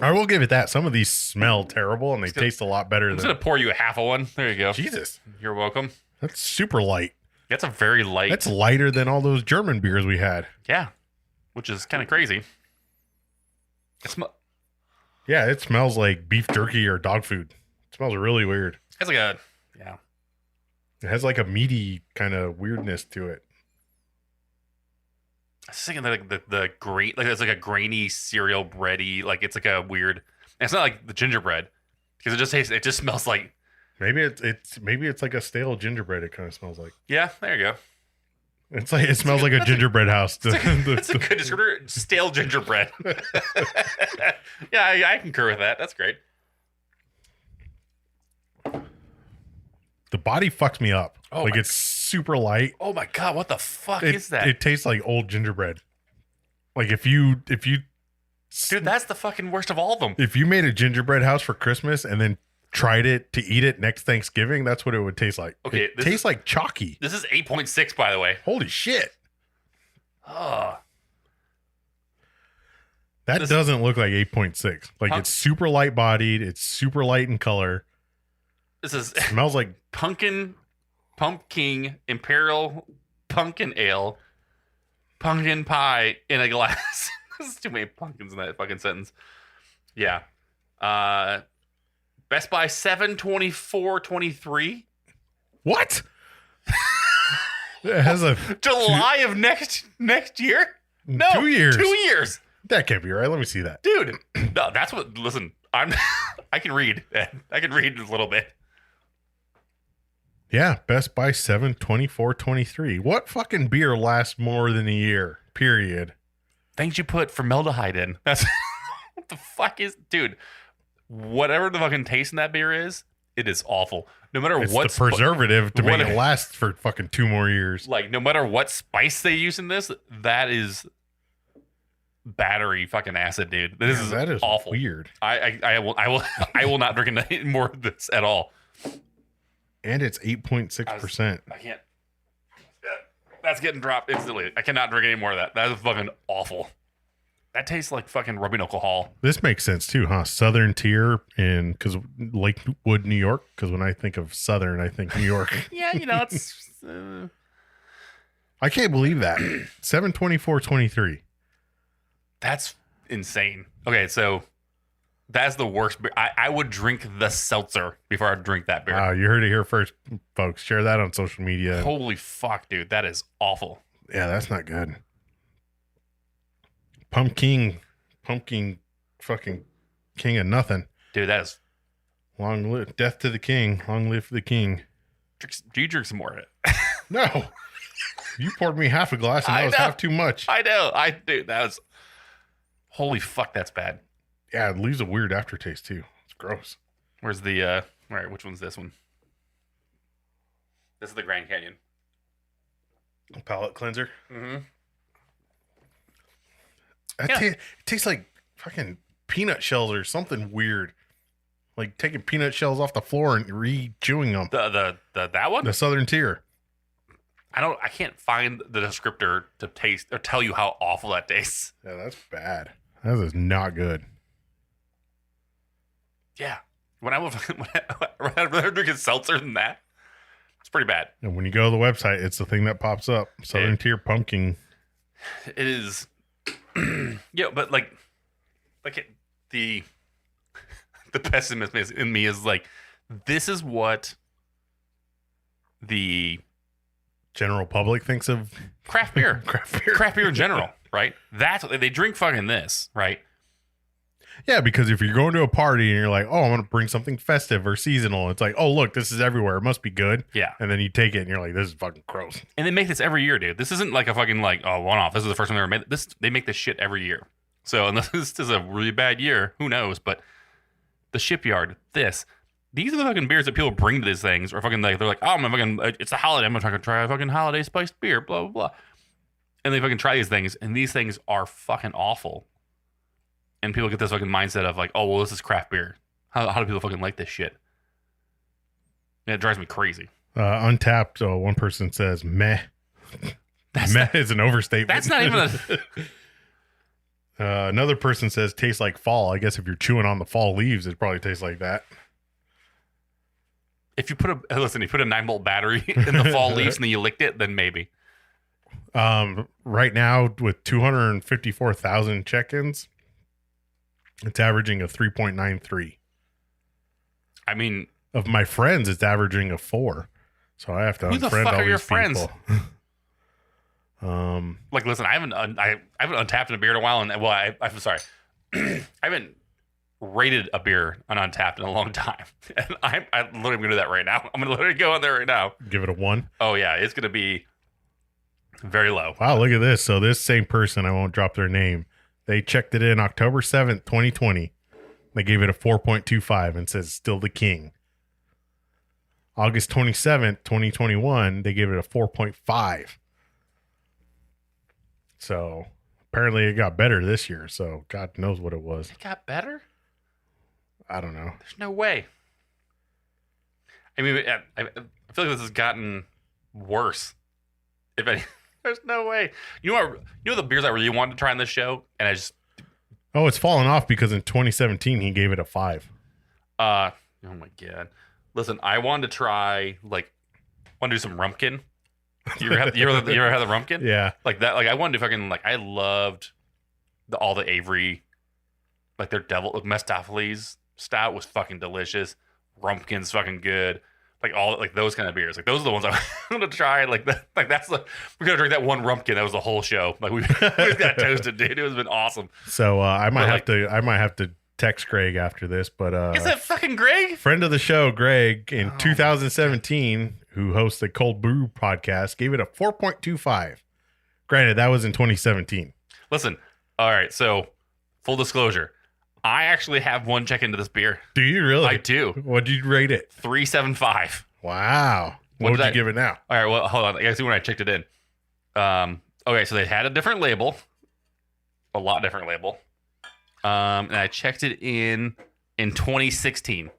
I will give it that. Some of these smell terrible and they taste a lot better I'm just than. gonna pour you a half of one. There you go. Jesus. You're welcome. That's super light. That's a very light. That's lighter than all those German beers we had. Yeah, which is kind of crazy. Yeah, it smells like beef jerky or dog food. It smells really weird. It's like a yeah. It has like a meaty kind of weirdness to it. I was thinking like the grain, like it's like a grainy cereal bready, like it's like a weird. And it's not like the gingerbread because it just smells like. Maybe it's like a stale gingerbread. It kind of smells like. Yeah, there you go. It smells like a gingerbread house. That's a good descriptor. Stale gingerbread. Yeah, I concur with that. That's great. The body fucks me up. Oh like my- it's super light. Oh my god, what the fuck is that? It tastes like old gingerbread. Like if you Dude, that's the fucking worst of all of them. if you made a gingerbread house for Christmas and then tried it to eat it next Thanksgiving, that's what it would taste like. Okay, it tastes like chalky. This is 8.6, by the way. Holy shit. Oh, That doesn't look like 8.6. Like it's super light bodied. It's super light in color. this is It smells like Pumpkin Imperial Pumpkin Ale, pumpkin pie in a glass. There's too many pumpkins in that fucking sentence. Yeah. Best Buy 7/24/23. what? It has a July of next year? No, 2 years. 2 years. That can't be right. Let me see that. Dude. No, that's what listen, I can read. I can read a little bit. Yeah, Best Buy 7/24/23. What fucking beer lasts more than a year? Period. Things you put formaldehyde in. That's what the fuck is, dude. Whatever the fucking taste in that beer is, it is awful. No matter It's what the preservative to make what- it last for fucking 2 more years. like no matter what spice they use in this, that is battery fucking acid, dude. This is that is awful. weird. I will not drink any more of this at all. And it's 8.6%. I can't. That's getting dropped instantly. I cannot drink any more of that. That is fucking awful. That tastes like fucking rubbing alcohol. This makes sense too, huh? Southern Tier in because Lakewood, New York. Because when I think of Southern, I think New York. Yeah, you know it's. I can't believe that 7/24/23. That's insane. Okay, so that's the worst beer. I would drink the seltzer before I drink that beer. Wow, you heard it here first, folks. Share that on social media. Holy fuck, dude. That is awful. Yeah, that's not good. Pumpkin, fucking king of nothing. Dude, that is. Long live death to the king. Long live the king. Do you drink some more of it? No, you poured me half a glass, and I that was know. half too much. I know. Dude, that was. Holy fuck, that's bad. Yeah, it leaves a weird aftertaste too. It's gross. Where's the. All right, which one's this one? This is the Grand Canyon. Palate cleanser. Mm-hmm. It tastes like fucking peanut shells or something weird. Like taking peanut shells off the floor and re-chewing them. The that one? The Southern Tier. I can't find the descriptor to taste or tell you how awful that tastes. Yeah, that's bad. That is not good. Yeah. when I was I'd rather drink a seltzer than that. It's pretty bad. And when you go to the website, it's the thing that pops up. Southern Tier Pumpkin. It is. Yeah, but the pessimist in me is like, this is what the General public thinks of craft beer. craft beer In general, right? That's what they drink fucking this, right? Yeah, because if you're going to a party and you're like, oh, I'm going to bring something festive or seasonal, it's like, oh, look, this is everywhere. It must be good. Yeah. And then you take it and you're like, this is fucking gross. And they make this every year, dude. This isn't like a fucking one-off. This is the first time they ever made this. They make this shit every year. So unless this is a really bad year, who knows? But the Shipyard, these are the fucking beers that people bring to these things, or fucking like they're like, oh, I'm fucking, it's a holiday. I'm gonna try a fucking holiday spiced beer, blah blah blah. And they fucking try these things, and these things are fucking awful. And people get this fucking mindset of like, oh, well, this is craft beer. How do people fucking like this shit? And it drives me crazy. Untapped, one person says, meh. Meh is an overstatement. That's not even a... Another person says, tastes like fall. I guess if you're chewing on the fall leaves, it probably tastes like that. If you put a 9-volt battery in the fall leaves and then you licked it, then maybe. Right now, with 254,000 check-ins, it's averaging a 3.93. I mean, of my friends, it's averaging a 4. So I have to who the unfriend fuck all are your these friends? people. Like, listen, I haven't untapped a beer in a while, and I'm sorry, I haven't rated a beer on Untapped in a long time, and I'm literally gonna do that right now. I'm gonna literally go on there right now. Give it a 1. Oh yeah, it's gonna be very low. Wow, look at this. So this same person, I won't drop their name, they checked it in October 7th, 2020. They gave it a 4.25 and says still the king. August 27th, 2021, they gave it a 4.5. So apparently it got better this year. So God knows what it was. It got better? I don't know. There's no way. I mean, I feel like this has gotten worse. If any, there's no way. You know the beers I really wanted to try on this show, and I just it's fallen off because in 2017 he gave it a 5. oh my god. Listen, I wanted to try want to do some rumpkin. You ever have the rumpkin? Yeah. Like that. Like I wanted to fucking I loved all the Avery, like their devil Mephistopheles stout was fucking delicious. Rumpkin's fucking good. Like those kind of beers. Like those are the ones I want to try. Like that's we're gonna drink that one rumpkin. That was the whole show. Like we just got toasted, dude. It was been awesome. So I might have to text Greg after this, but is that fucking Greg? Friend of the show, Greg, in 2017, who hosts the Cold Brew podcast, gave it a 4.25. Granted, that was in 2017. Listen, all right. So full disclosure, I actually have one check into this beer. Do you really? I do. What'd you rate it? 3.75. Wow. What would you give it now? All right. Well, hold on. I gotta see when I checked it in. Okay, so they had a different label, a lot different label. And I checked it in 2016.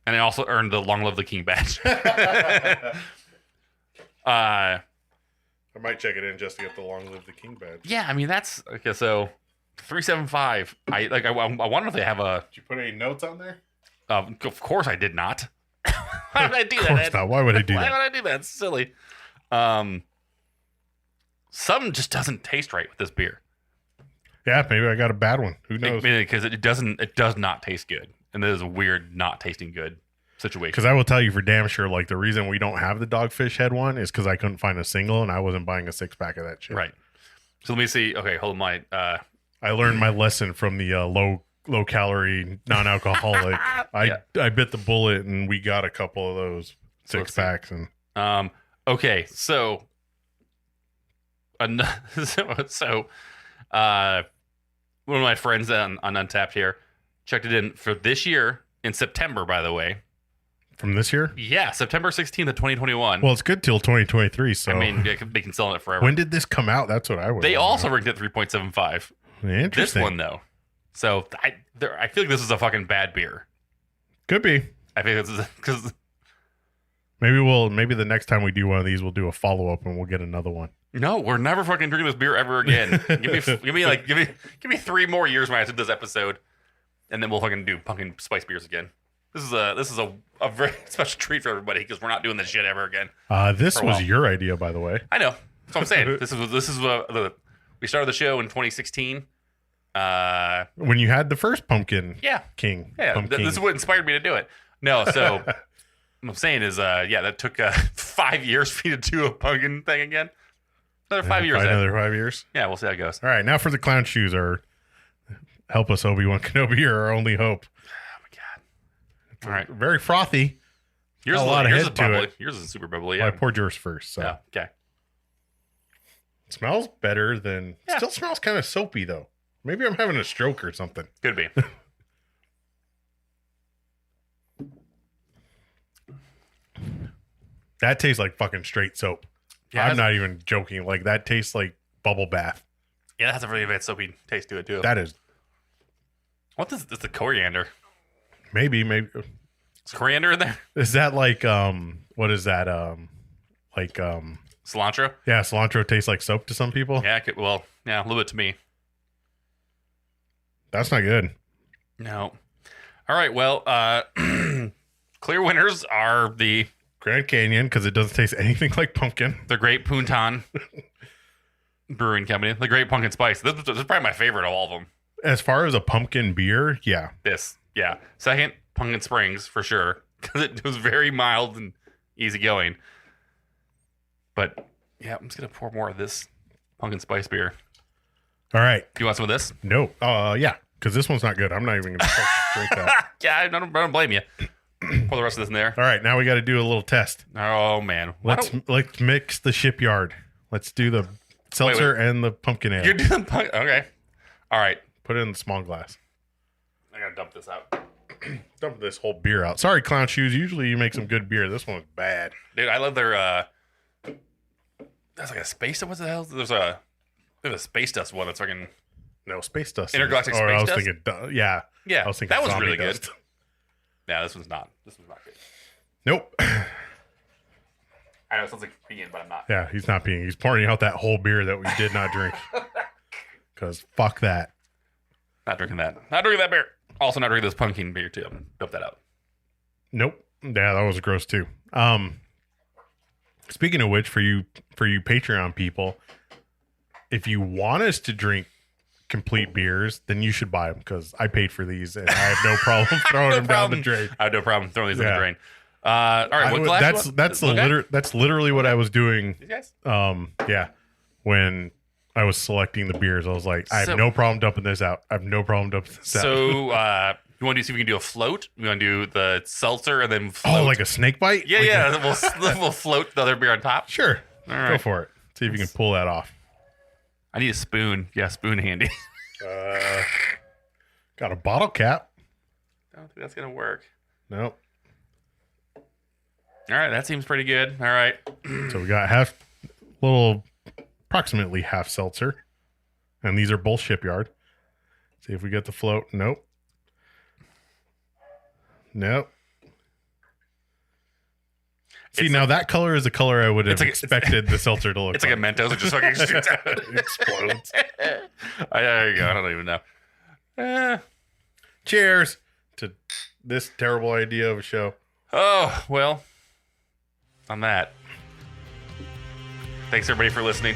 And I also earned the Long Live the King badge. I might check it in just to get the Long Live the King badge. Yeah, I mean that's okay. So 3.75. I wonder if they have a. Did you put any notes on there? Of course I did not. Why would I do that? Of course not. Why would I do that? Why would I do that? It's silly. Something just doesn't taste right with this beer. Yeah, maybe I got a bad one. Who knows? Because it does not taste good, and it is a weird not tasting good situation. Because I will tell you for damn sure, like the reason we don't have the Dogfish Head one is because I couldn't find a single, and I wasn't buying a 6-pack of that shit. Right. So let me see. Okay, hold on. I learned my lesson from the low calorie non-alcoholic. I bit the bullet, and we got a couple of those 6-packs. And okay, so one of my friends on Untapped here checked it in for this year in September, by the way. From this year? Yeah, September 16th of 2021. Well, it's good till 2023, so... I mean, they can sell it forever. When did this come out? That's what I would They also ranked it 3.75. Interesting. This one, though. So, I feel like this is a fucking bad beer. Could be. I think this is... because Maybe the next time we do one of these, we'll do a follow-up and we'll get another one. No, we're never fucking drinking this beer ever again. give me 3 more years when I did this episode. and then we'll fucking do pumpkin spice beers again. This is a very special treat for everybody because we're not doing this shit ever again. This was your idea, by the way. I know. That's what I'm saying. We started the show in 2016. When you had the first Pumpkin King. Yeah, Pumpkin. this is what inspired me to do it. No, so what I'm saying is, that took 5 years for me to do a pumpkin thing again. Another 5 years. Another 5 years. Yeah, we'll see how it goes. All right, now for the clown shoes. Help us, Obi-Wan Kenobi. You're our only hope. Oh my god! All right, very frothy. Yours a lot of yours head is to bubbly. it. Yours is super bubbly. Well, Yeah, I poured yours first. So. yeah. Okay. It smells better than. Yeah. Still smells kind of soapy though. Maybe I'm having a stroke or something. Could be. That tastes like fucking straight soap. Yeah, I'm not even joking. Like that tastes like bubble bath. Yeah, that has a really bad soapy taste to it too. That is What is the coriander? maybe. Is coriander in there? Is that like what is that Cilantro? yeah, cilantro tastes like soap to some people? Yeah, a little bit to me. That's not good. No. All right. Well, clear winners are the Grand Canyon, because it doesn't taste anything like pumpkin. Great Pontoon Brewing Company, the Great Pumpkin Spice. This is probably my favorite of all of them. As far as a pumpkin beer, yeah. Yeah. Second, Pumpkin Springs for sure, because it was very mild and easygoing. But yeah, I'm just gonna pour more of this pumpkin spice beer. All right. Do you want some of this? No. Yeah, because this one's not good. I'm not even going to drink that. Yeah, I don't blame you. Pour the rest of this in there. All right, now we got to do a little test. Oh man, Let's mix the Shipyard. Let's do the seltzer and the pumpkin ale. You're doing okay. All right, Put it in the small glass. I gotta dump this out, Dump this whole beer out. Sorry, Clown Shoes. Usually you make some good beer. This one's bad. dude. I love their. That's like a space. What the hell? There's a space dust one. That's fucking. No, Space Dust. Intergalactic Or Space I was Dust? thinking, yeah. Yeah, I was thinking that was zombie really dust. good. Yeah, this one's not. This one's not good. Nope. I know it sounds like peeing, but I'm not. Yeah, he's not peeing. He's pouring out that whole beer that we did not drink. Because fuck that. Not drinking that. Not drinking that beer. Also, not drinking this pumpkin beer too. Dump that out. Nope. Yeah, that was gross too. Speaking of which, for you Patreon people, if you want us to drink complete beers, then you should buy them because I paid for these and I have no problem throwing them down the drain. I have no problem throwing these in the drain. All right, what glass? That's literally what I was doing. These guys? Yeah, when I was selecting the beers, I was like, I have no problem dumping this out. I have no problem dumping this out. So, you want to see if we can do a float? We want to do the seltzer and then float. Oh, like a snake bite? Yeah, Like yeah. We'll float the other beer on top. Sure. All right. Go for it. See if you can pull that off. I need a spoon. Yeah, spoon handy. Got a bottle cap. I don't think that's gonna work. Nope. All right, that seems pretty good. All right. So we got approximately half seltzer. And these are both Shipyard. See if we get the float. Nope. See, now that color is the color I would have expected the seltzer to look It's like a Mentos. It just fucking shoots out. It explodes. There you go. I don't even know. Cheers to this terrible idea of a show. Oh, well, on that. Thanks, everybody, for listening.